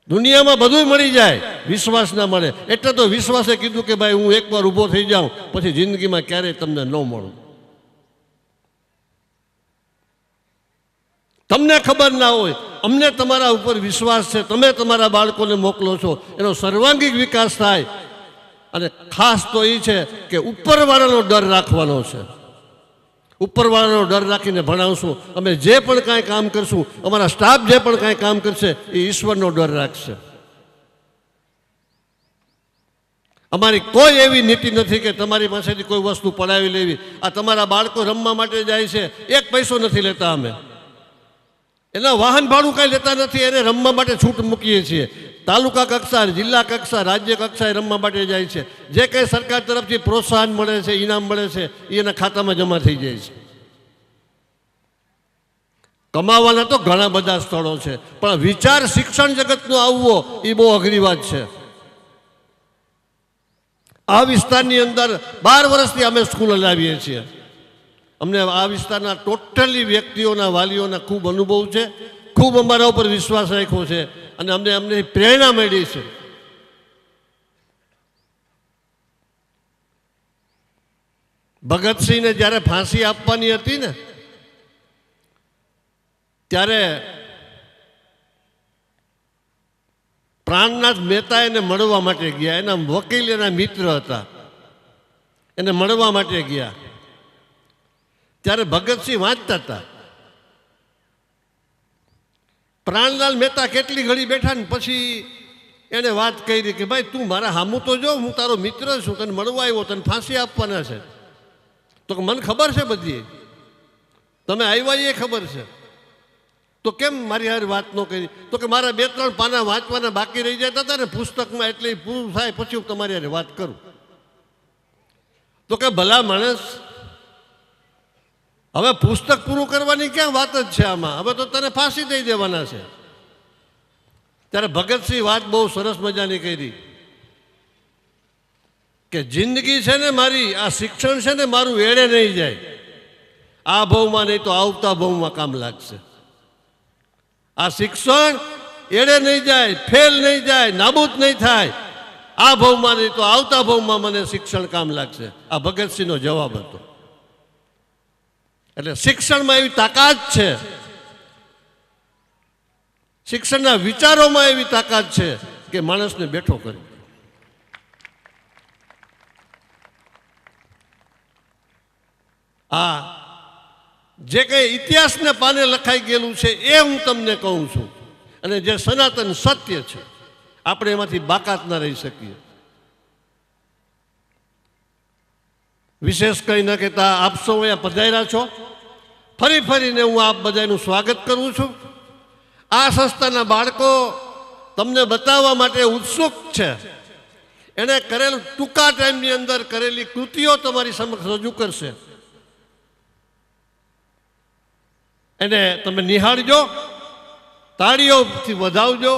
દુનિયામાં બધું મળી જાય, વિશ્વાસ ના મળે. એટલે તો વિશ્વાસે કીધું કે ભાઈ હું એકવાર ઊભો થઈ જાઉં પછી જિંદગીમાં ક્યારેય તમને ન મળું. તમને ખબર ના હોય, અમને તમારા ઉપર વિશ્વાસ છે. તમે તમારા બાળકોને મોકલો છો, એનો સર્વાંગીક વિકાસ થાય. અને ખાસ તો એ છે કે ઉપરવાળાનો ડર રાખવાનો છે. ઉપરવાળાનો ડર રાખીને ભણાવશું. અમે જે પણ કાંઈ કામ કરશું, અમારા સ્ટાફ જે પણ કાંઈ કામ કરશે એ ઈશ્વરનો ડર રાખશે. અમારી કોઈ એવી નીતિ નથી કે તમારી પાસેથી કોઈ વસ્તુ પડાવી લેવી. આ તમારા બાળકો રમવા માટે જાય છે, એક પૈસો નથી લેતા અમે. એના વાહન ભાડું કાંઈ લેતા નથી, એને રમવા માટે છૂટ મૂકીએ છીએ. તાલુકા કક્ષા, જિલ્લા કક્ષા, રાજ્ય કક્ષાએ રમવા માટે જાય છે. જે કંઈ સરકાર તરફથી પ્રોત્સાહન મળે છે, ઇનામ મળે છે, એ એના ખાતામાં જમા થઈ જાય છે. કમાવાના તો ઘણા બધા સ્થળો છે, પણ વિચાર શિક્ષણ જગતનો આવવો એ બહુ અઘરી વાત છે. આ વિસ્તારની અંદર 12 વર્ષથી અમે સ્કૂલ હલાવીએ છીએ. અમને આ વિસ્તારના ટોટલી વ્યક્તિઓના, વાલીઓના ખૂબ અનુભવ છે, ખૂબ અમારા ઉપર વિશ્વાસ રાખ્યો છે, અને અમને પ્રેરણા મળી છે. ભગતસિંહને જ્યારે ફાંસી આપવાની હતી ને, ત્યારે પ્રાણનાથ મહેતા એને મળવા માટે ગયા. એના વકીલ એના મિત્ર હતા, એને મળવા માટે ગયા. ત્યારે ભગતસિંહ વાંચતા હતા. પ્રાણલાલ મહેતા કેટલી ઘડી બેઠા ને પછી એને વાત કરી કે ભાઈ તું મારા હામું તો જો, હું તારો મિત્ર છું, તને મળવા આવ્યો, તને ફાંસી આપવાના છે. તો કે મને ખબર છે બધી, તમે આવ્યા એ ખબર છે, તો કેમ મારી હારે વાત ન કરી? તો કે મારા 2-3 પાના વાંચવાના બાકી રહી જતા હતા ને પુસ્તકમાં, એટલે પૂરું થાય પછી હું તમારી હારે વાત કરું. તો કે ભલા માણસ, હવે પુસ્તક પૂરું કરવાની ક્યાં વાત જ છે આમાં? હવે તો તને ફાંસી દઈ દેવાના છે. ત્યારે ભગતસિંહ વાત બહુ સરસ મજાની કરી કે જિંદગી છે ને મારી, આ શિક્ષણ છે ને મારું, એળે નહીં જાય. આ ભાવમાં નહીં તો આવતા ભાવમાં કામ લાગશે. આ શિક્ષણ એળે નહીં જાય, ફેલ નહીં જાય, નાબૂદ નહીં થાય. આ ભાવમાં નહીં તો આવતા ભાવમાં મને શિક્ષણ કામ લાગશે. આ ભગતસિંહનો જવાબ હતો. એટલે શિક્ષણમાં એવી તાકાત છે, શિક્ષણના વિચારોમાં એવી તાકાત છે કે માણસને બેઠો કરે. આ જે કંઈ ઇતિહાસને પાને લખાઈ ગયેલું છે એ હું તમને કહું છું, અને જે સનાતન સત્ય છે આપણે એમાંથી બાકાત ના રહી શકીએ. વિશેષ કંઈ ન કહેતા આપ સૌ અહીંયા પધાર્યા છો. ફરીને હું આપ બધાનું સ્વાગત કરું છું. આ સંસ્થાના બાળકો તમને બતાવવા માટે ઉત્સુક છે. એણે કરેલું ટૂંકા ટાઈમની અંદર કરેલી કૃતિઓ તમારી સમક્ષ રજૂ કરશે. એને તમે નિહાળજો, તાળીઓથી વધાવજો,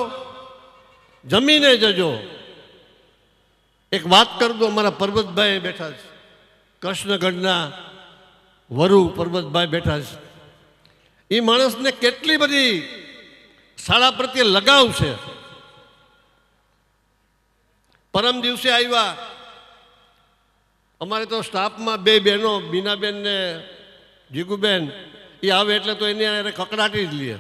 જમીને જજો. એક વાત કરી દો, અમારા પરબતભાઈ બેઠા છે, કૃષ્ણગઢના વરુ પરબતભાઈ બેઠા છે. એ માણસને કેટલી બધી શાળા પ્રત્યે લગાવ છે. પરમ દિવસે આવ્યા, અમારે તો સ્ટાફમાં 2 બહેનો, બીનાબેન ને જીગુબેન, એ આવે એટલે તો એની અરે કકડાટી જ લે.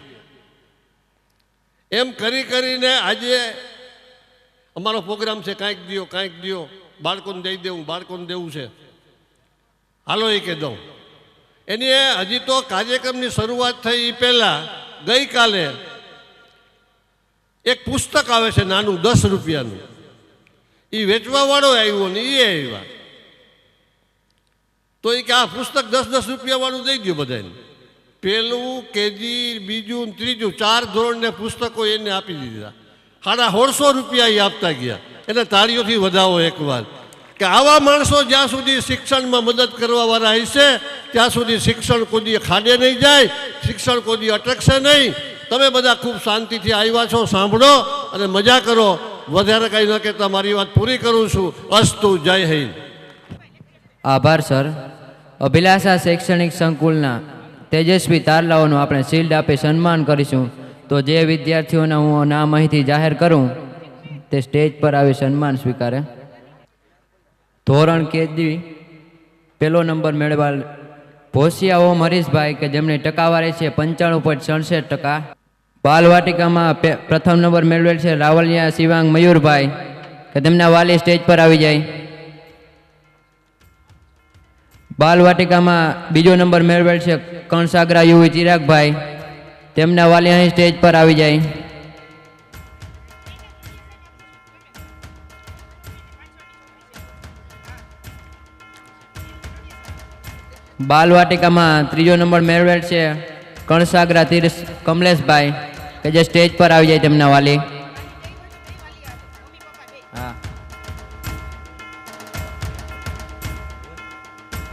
એમ કરીને આજે અમારો પ્રોગ્રામ છે, કાંઈક દો, બાળકોને દઈ દેવું, બાળકોને દેવું છે, હાલો એ કે દઉં. એની હજી તો કાર્યક્રમની શરૂઆત થઈ એ પહેલાં ગઈકાલે એક પુસ્તક આવે છે નાનું, 10 રૂપિયાનું, એ વેચવાવાળો આવ્યો ને એ આવ્યા. તો એ કે આ પુસ્તક 10-10 રૂપિયાવાળું દઈ દો બધાને. પહેલું, કેજી, બીજું ને ત્રીજું 4 ધોરણને પુસ્તકો એને આપી દીધા. 150 રૂપિયા એ આપતા ગયા. એને તાળીઓથી વધાવો એકવાર કે આવા માણસો જ્યાં સુધી શિક્ષણમાં મદદ કરવાવાળા હશે ત્યાં સુધી શિક્ષણ કોઈ ખાડે નહીં જાય, શિક્ષણ કોઈ અટકશે નહીં. તમે બધા ખૂબ શાંતિથી આવ્યા છો, સાંભળો અને મજા કરો. વધારે કંઈ ન કહેતા મારી વાત પૂરી કરું છું. અસ્તુ, જય હિન્દ. આભાર સર. અભિલાષા શૈક્ષણિક સંકુલના તેજસ્વી તારલાઓનું આપણે શિલ્ડ આપી સન્માન કરીશું. તો જે વિદ્યાર્થીઓના હું નામ અહીંથી જાહેર કરું તે સ્ટેજ પર આવી સન્માન સ્વીકારે. ધોરણ કેજી પહેલો નંબર મેળવેલ ભોસિયા ઓમ હરીશભાઈ કે જેમની ટકાવારી છે 95.67%. બાલવાટિકામાં પ્રથમ નંબર મેળવેલ છે રાવલિયા શિવાંગ મયુરભાઈ કે તેમના વાલી સ્ટેજ પર આવી જાય. બાલવાટિકામાં બીજો નંબર મેળવેલ છે કણસાગરા યુવી ચિરાગભાઈ, તેમના વાલી અહીં સ્ટેજ પર આવી જાય. બાલવાટિકામાં ત્રીજો નંબર મેળવેલ છે કણસાગરા તીર્થ કમલેશભાઈ કે જે સ્ટેજ પર આવી જાય તેમના વાલી. હા,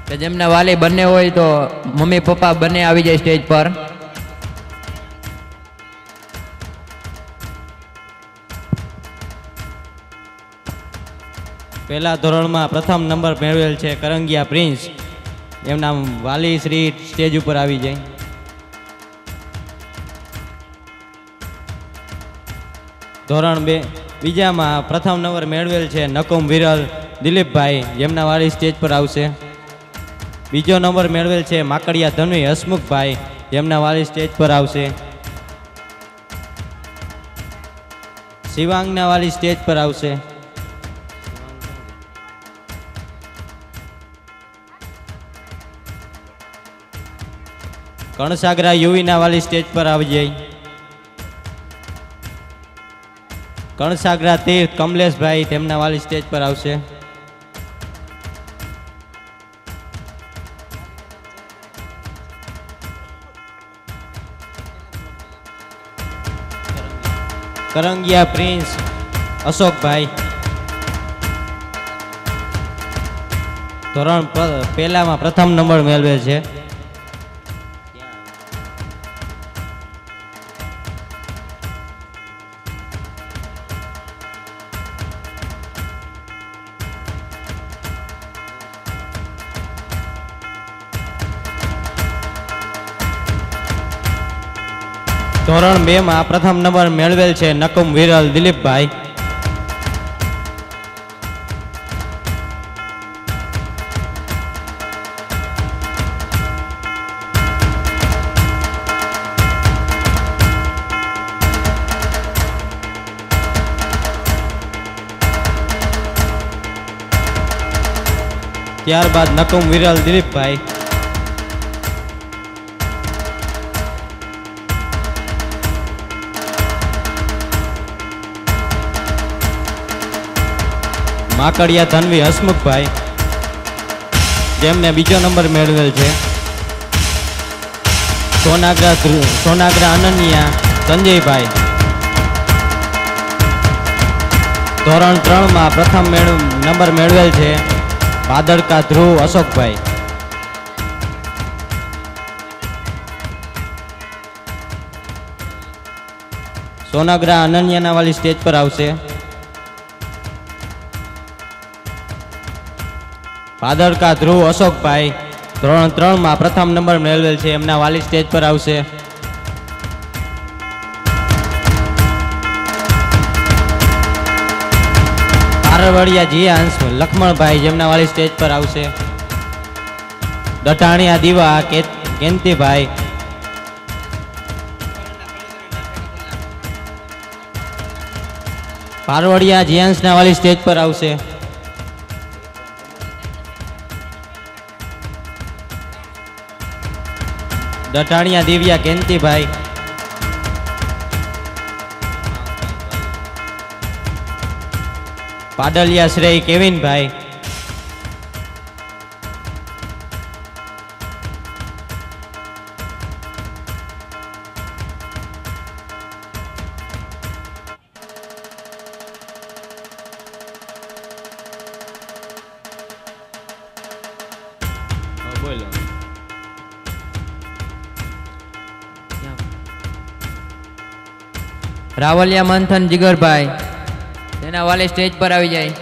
કે જેમના વાલી બંને હોય તો મમ્મી પપ્પા બંને આવી જાય સ્ટેજ પર. પહેલા ધોરણમાં પ્રથમ નંબર મેળવેલ છે કરંગિયા પ્રિન્સ, એમના વાલી શ્રી સ્ટેજ ઉપર આવી જાય. ધોરણ બીજામાં પ્રથમ નંબર મેળવેલ છે નકુમ વિરલ દિલીપભાઈ, જેમના વાલી સ્ટેજ પર આવશે. બીજો નંબર મેળવેલ છે માકડિયા ધનવી હસમુખભાઈ, જેમના વાલી સ્ટેજ પર આવશે. શિવાંગના વાલી સ્ટેજ પર આવશે. કણસાગરા યુવીના વાલી સ્ટેજ પર આવી જાય. કણસાગરા તીર્થ કમલેશભાઈ, તેમના વાલી સ્ટેજ પર આવશે. કરંગિયા પ્રિન્સ અશોકભાઈ. ધોરણ પહેલામાં પ્રથમ નંબર મેળવે છે. ધોરણ 2 માં પ્રથમ નંબર મેળવેલ છે નકુમ વિરલ દિલીપભાઈ. ત્યારબાદ નકુમ વિરલ દિલીપભાઈ. માકડિયા ધનવી હસમુખભાઈ, જેમને બીજો નંબર મેળવેલ છે. સોનાગરા અનન્યા સંજયભાઈ. ધોરણ 3 માં પ્રથમ નંબર મેળવેલ છે ભાદરકા ધ્રુવ અશોકભાઈ. સોનાગરા અનન્યાના વાલી સ્ટેજ પર આવશે. ભાદરકા ધ્રુવ અશોકભાઈ ધોરણ 3 માં પ્રથમ નંબર મેળવેલ છે, એમના વાલી સ્ટેજ પર આવશે. પારવડિયા જીયાંશ લક્ષ્મણભાઈ, જેમના વાલી સ્ટેજ પર આવશે. દટાણિયા દીવા કેન્તીભાઈ. પારવડિયા જીયાંશના વાલી સ્ટેજ પર આવશે. દટાણિયા દિવ્યા કેન્તીભાઈ. પાડલિયા શ્રેય કેવિનભાઈ. રાવલિયા મંથન જીગરભાઈ, તેના વાલી સ્ટેજ પર આવી જાય.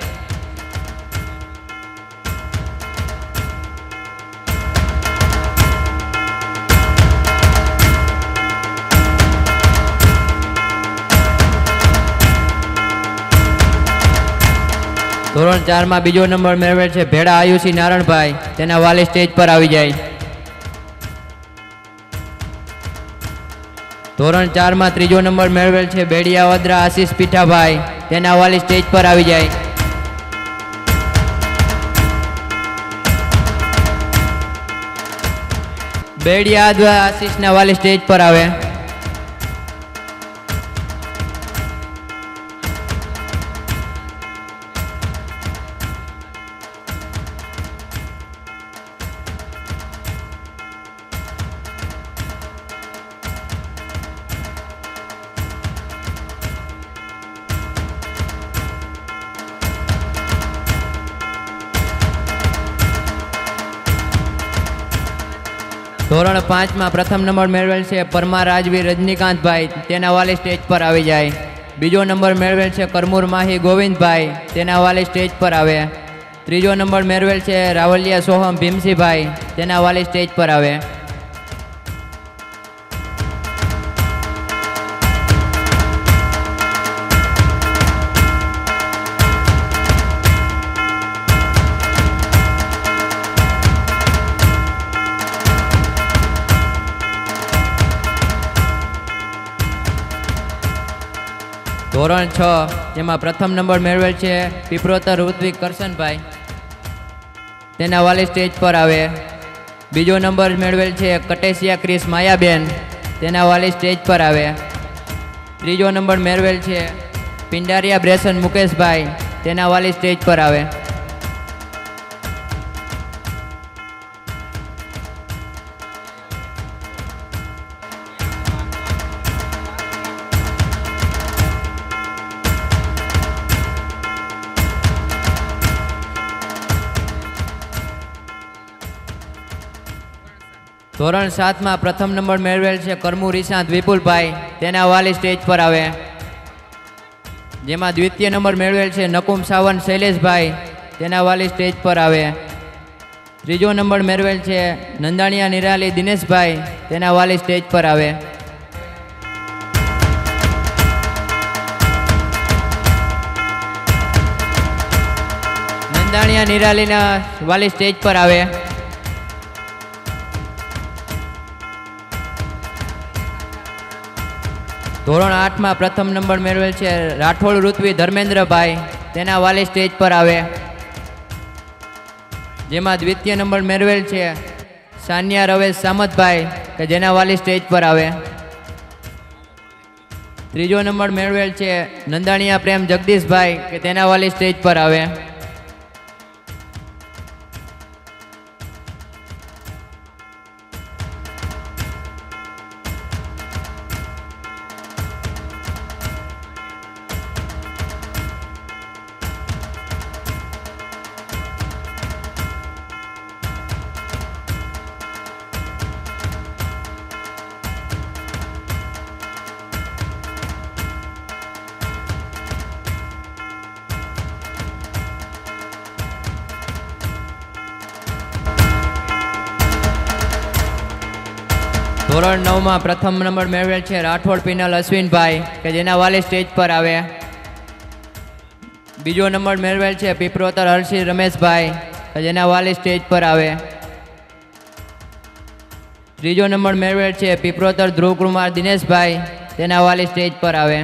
ધોરણ 4 માં બીજો નંબર મેળવેલ છે ભેડા આયુષી નારણભાઈ, તેના વાલી સ્ટેજ પર આવી જાય. ધોરણ 4 માં ત્રીજો નંબર મેળવેલ છે બેડિયા વદ્રા આશીષ પીઠાભાઈ, તેના વાલી સ્ટેજ પર આવી જાય. બેડિયા વદ્રા આશીષના વાલી સ્ટેજ પર આવે. ધોરણ 5 માં પ્રથમ નંબર મેળવેલ છે પરમાર રાજવીર રજનીકાંતભાઈ, તેના વાલી સ્ટેજ પર આવી જાય. બીજો નંબર મેળવેલ છે કરમૂર માહી ગોવિંદભાઈ, તેના વાલી સ્ટેજ પર આવે. ત્રીજો નંબર મેળવેલ છે રાવલિયા સોહમ ભીમસિંહભાઈ, તેના વાલી સ્ટેજ પર આવે. ધોરણ 6 જેમાં પ્રથમ નંબર મેળવેલ છે પીપરોતર ઋત્વિક કરશનભાઈ, તેના વાલી સ્ટેજ પર આવે. બીજો નંબર મેળવેલ છે કટેસિયા ક્રિસ માયાબેન, તેના વાલી સ્ટેજ પર આવે. ત્રીજો નંબર મેળવેલ છે પિંડારિયા બ્રેસન મુકેશભાઈ, તેના વાલી સ્ટેજ પર આવે. ધોરણ 7 માં પ્રથમ નંબર મેળવેલ છે કરમુ રિશાંત વિપુલભાઈ, તેના વાલી સ્ટેજ પર આવે. જેમાં દ્વિતીય નંબર મેળવેલ છે નકુમ સાવંત શૈલેષભાઈ, તેના વાલી સ્ટેજ પર આવે. ત્રીજો નંબર મેળવેલ છે નંદાણીયા નિરાલી દિનેશભાઈ, તેના વાલી સ્ટેજ પર આવે. નંદાણીયા નિરાલીના વાલી સ્ટેજ પર આવે. ધોરણ 8 માં પ્રથમ નંબર મેળવેલ છે રાઠોડ ઋત્વી ધર્મેન્દ્રભાઈ, તેના વાલી સ્ટેજ પર આવે. જેમાં દ્વિતીય નંબર મેળવેલ છે સાનિયા રવેશ સામતભાઈ, કે જેના વાલી સ્ટેજ પર આવે. ત્રીજો નંબર મેળવેલ છે નંદાણીયા પ્રેમ જગદીશભાઈ, કે તેના વાલી સ્ટેજ પર આવે. ધોરણ 9 માં પ્રથમ નંબર મેળવેલ છે રાઠોડ પિનલ અશ્વિનભાઈ, કે જેના વાલી સ્ટેજ પર આવે. બીજો નંબર મેળવેલ છે પીપરોતર હર્ષિ રમેશભાઈ, કે જેના વાલી સ્ટેજ પર આવે. ત્રીજો નંબર મેળવેલ છે પીપરોતર ધ્રુવકુમાર દિનેશભાઈ, તેના વાલી સ્ટેજ પર આવે.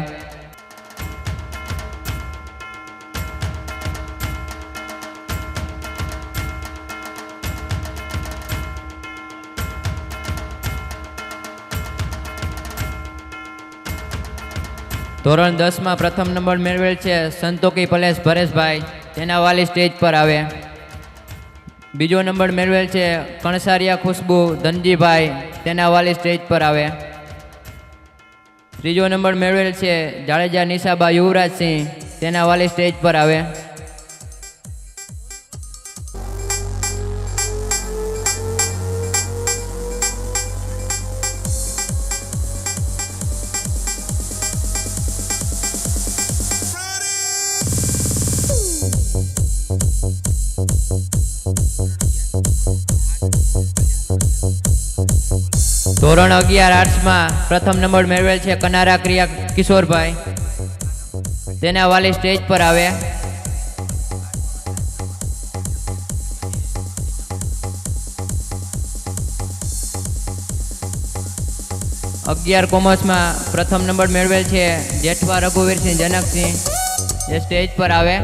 ધોરણ 10 માં પ્રથમ નંબર મેળવેલ છે સંતોકી પલેશ પરેશભાઈ, તેના વાલી સ્ટેજ પર આવે. બીજો નંબર મેળવેલ છે કણસારિયા ખુશ્બુ ધનજીભાઈ, તેના વાલી સ્ટેજ પર આવે. ત્રીજો નંબર મેળવેલ છે જાડેજા નિશાબા યુવરાજસિંહ, તેના વાલી સ્ટેજ પર આવે. ધોરણ 11 આર્ટ્સમાં પ્રથમ નંબર મેળવેલ છે કનારા ક્રિયા કિશોરભાઈ. તેના વાલી સ્ટેજ પર આવે. અગિયાર કોમર્સમાં પ્રથમ નંબર મેળવેલ છે જેઠવા રઘુવીરસિંહ જનકસિંહ. જે સ્ટેજ પર આવે.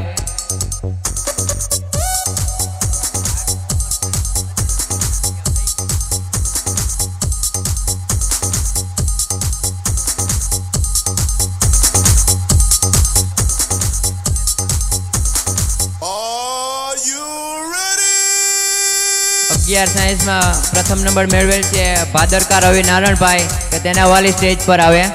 અગિયાર સાયન્સમાં પ્રથમ નંબર મેળવેલ છે ભાદરકા રવિ નારણભાઈ કે તેના વાલી સ્ટેજ પર આવે.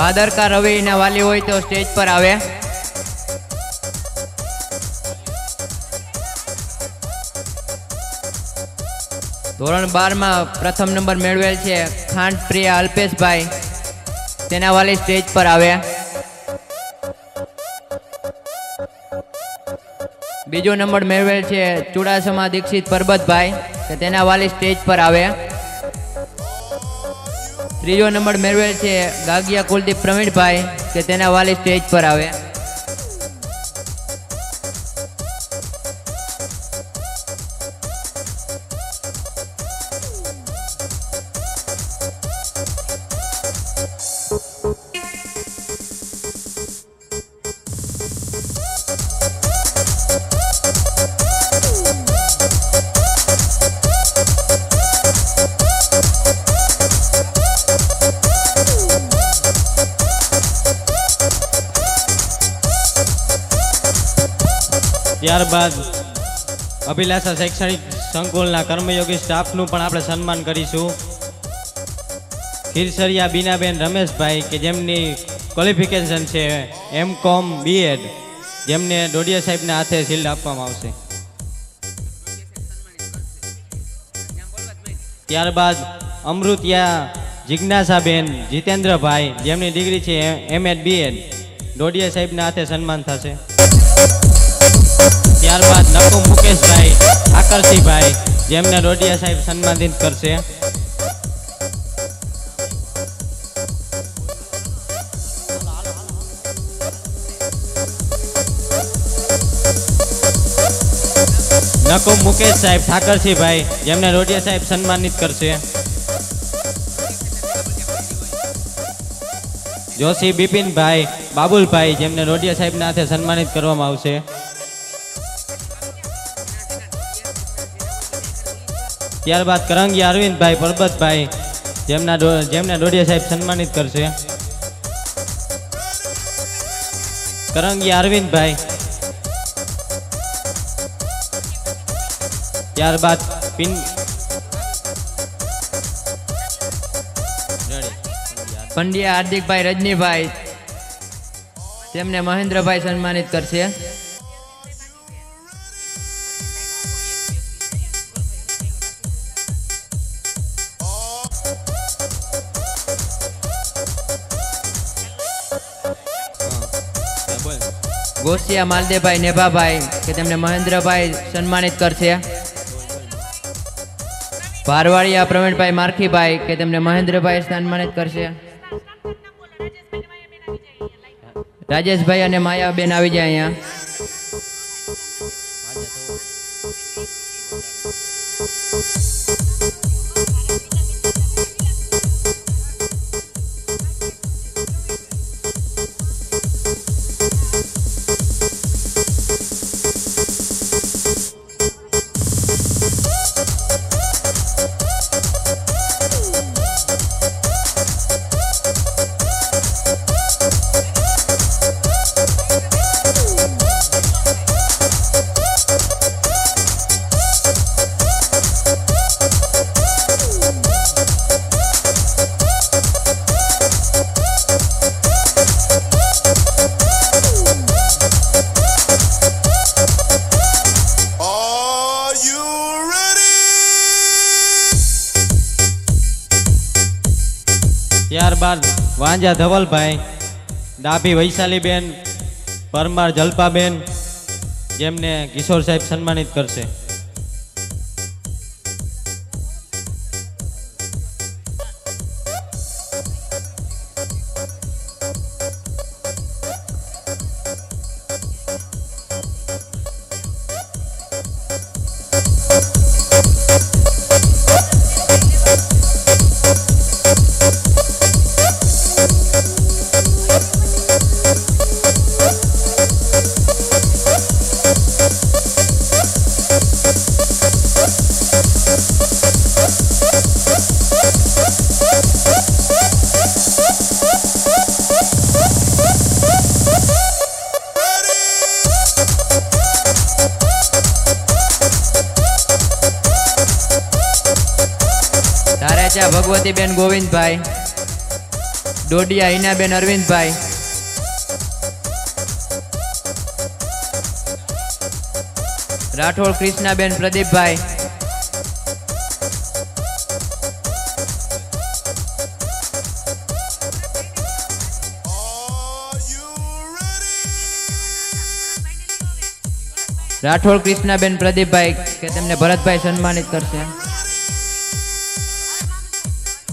ભાદરકા રવિના વાલી હોય તો સ્ટેજ પર આવે. ધોરણ 12માં પ્રથમ નંબર મેળવેલ છે ખાંડ પ્રિયા અલ્પેશભાઈ. તેના વાલી સ્ટેજ પર આવે. બીજો નંબર મેળવેલ છે ચુડાસમા દીક્ષિત પરબતભાઈ કે તેના વાલી સ્ટેજ પર આવે. ત્રીજો નંબર મેળવેલ છે ગાગિયા કુલદીપ પ્રવીણભાઈ કે તેના વાલી સ્ટેજ પર આવે. ત્યારબાદ અભિલાષા શૈક્ષણિક સંકુલના કર્મયોગી સ્ટાફનું પણ આપણે સન્માન કરીશું. ખીરસરિયા બીનાબેન રમેશભાઈ કે જેમની ક્વોલિફિકેશન છે M.Com B.Ed, જેમને ડોડિયા સાહેબના હાથે શિલ્ડ આપવામાં આવશે. ત્યારબાદ અમૃતિયા જિજ્ઞાસાબેન જીતેન્દ્રભાઈ જેમની ડિગ્રી છે M.Ed B.Ed, ડોડિયા સાહેબના હાથે સન્માન થશે. ત્યારબાદ નકુ મુકેશભાઈ આકર્ષીભાઈ જેમને ડોડિયા સાહેબ સન્માનિત કરશે. નકુ મુકેશ સાહેબ ઠાકરસિંહભાઈ જેમને ડોડિયા સાહેબ સન્માનિત કરશે. જોશી બિપિનભાઈ બાબુલભાઈ જેમને ડોડિયા સાહેબના હાથે સન્માનિત કરવામાં આવશે. ત્યારબાદ કરંગી અરવિંદભાઈ પરબતભાઈ જેમને ડોડિયા સાહેબ સન્માનિત કરશે. કરંગી અરવિંદભાઈ. ત્યારબાદ પંડ્યા હાર્દિકભાઈ રજનીભાઈ તેમને મહેન્દ્રભાઈ સન્માનિત કરશે. ગોસિયા માલદેભાઈ નેભાભાઈ કે તેમને મહેન્દ્રભાઈ સન્માનિત કરશે. ભારવાડિયા પ્રવીણભાઈ મારખીભાઈ કે તેમને મહેન્દ્રભાઈ સન્માનિત કરશે. રાજેશભાઈ અને માયાબેન આવી જાય અહીંયા. ત્યારબાદ વાંજા ધવલભાઈ, ડાભી વૈશાલીબેન, પરમાર જલપાબેન, જેમને કિશોર સાહેબ સન્માનિત કરશે. ધારેચા ભગવતીબેન ગોવિંદભાઈ, ડોડિયા હિનાબેન અરવિંદભાઈ, રાઠોડ કૃષ્ણાબેન પ્રદીપભાઈ, રાઠોડ કૃષ્ણાબેન પ્રદીપભાઈ કે તેમને ભરતભાઈ સન્માનિત કરશે.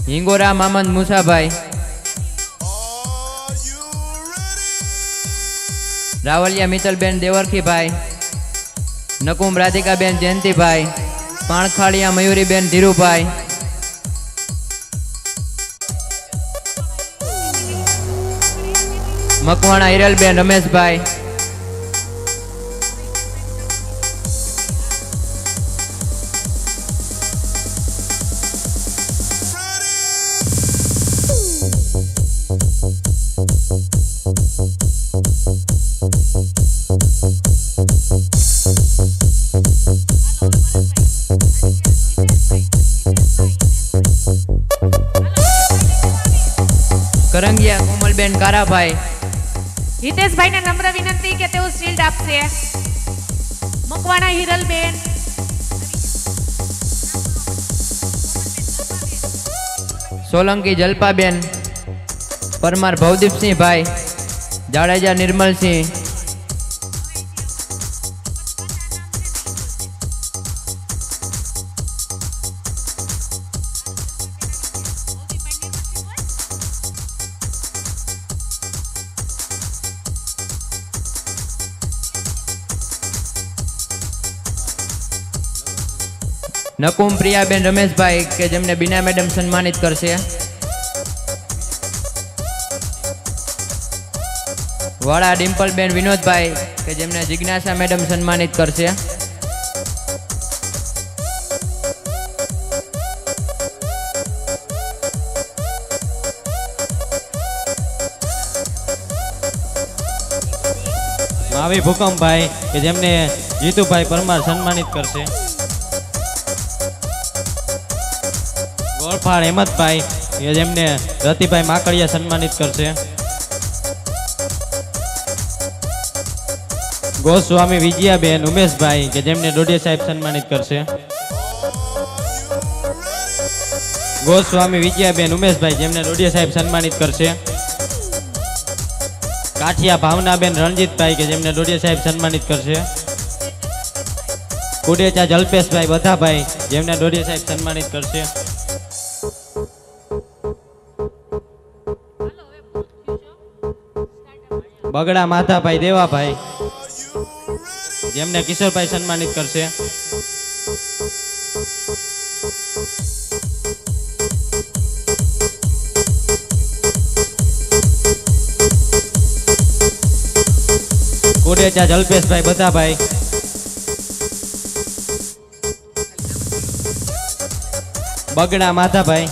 હિંગોરા મામદ મુસાભાઈ, રાવલિયા મિત્તલબેન દેવરખીભાઈ, નકુમ રાધિકાબેન જયંતિભાઈ, પાણખાળિયા મયુરીબેન ધીરુભાઈ, મકવાણા હિરલબેન રમેશભાઈ, કરંગિયા કોમલબેન કારાભાઈ, હિતેશભાઈને નમ્ર વિનંતી કે તેઓ શિલ્ડ આપશે. મકવાણા હિરલબેન, સોલંકી જલપાબેન, પરમાર ભવદીપસિંહભાઈ, જાડેજા નિર્મલસિંહ, નકુમ પ્રિયાબેન રમેશભાઈ કે જેમને બીના મેડમ સન્માનિત કરશે. વાળા ડિમ્પલબેન વિનોદભાઈ કે જેમને જિજ્ઞાસા મેડમ સન્માનિત કરશે. માવી ભૂકંપભાઈ કે જેમને જીતુભાઈ પરમાર સન્માનિત કરશે. ગોળફાળ હેમતભાઈ કે જેમને રતિભાઈ માકડિયા સન્માનિત કરશે. ગોસ્વામી વિજયાબેન ઉમેશભાઈ કે જેમને ડોડિયા સાહેબ સન્માનિત કરશે. ગોસ્વામી વિજયાબેન ઉમેશભાઈ જેમને ડોડિયા સાહેબ સન્માનિત કરશે. કાઠિયા ભાવનાબેન રણજીતભાઈ કે જેમને ડોડિયા સાહેબ સન્માનિત કરશે. કુડેચા જલ્પેશભાઈ બધાભાઈ જેમને ડોડિયા સાહેબ સન્માનિત કરશે. બગડા માધાભાઈ દેવાભાઈ જેમને કિશોરભાઈ સન્માનિત કરશે. કોડેચા જલ્પેશભાઈ બધાભાઈ, બગડા માધાભાઈ,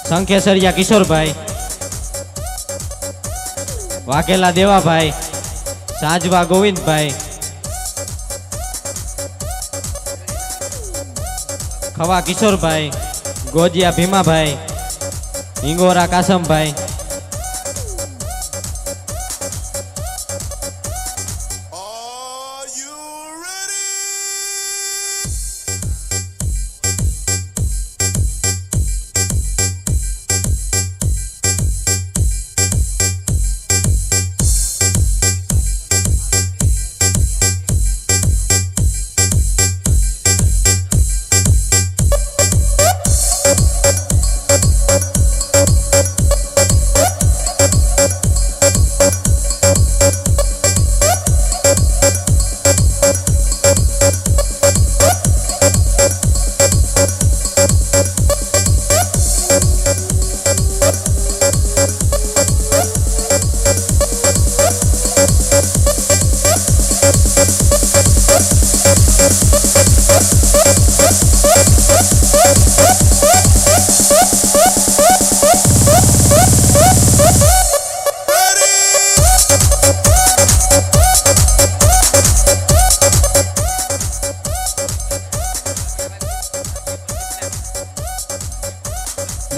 શંખેસરિયા કિશોરભાઈ, વાઘેલા દેવાભાઈ, સાજવા ગોવિંદભાઈ, ખવા કિશોરભાઈ, ગોજિયા ભીમાભાઈ, હિંગોરા કાસમભાઈ,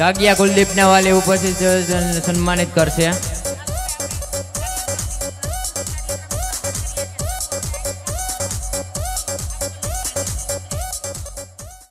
જાગિયા કુલદીપના વાલી ઉપસ્થિત સન્માનિત કરશે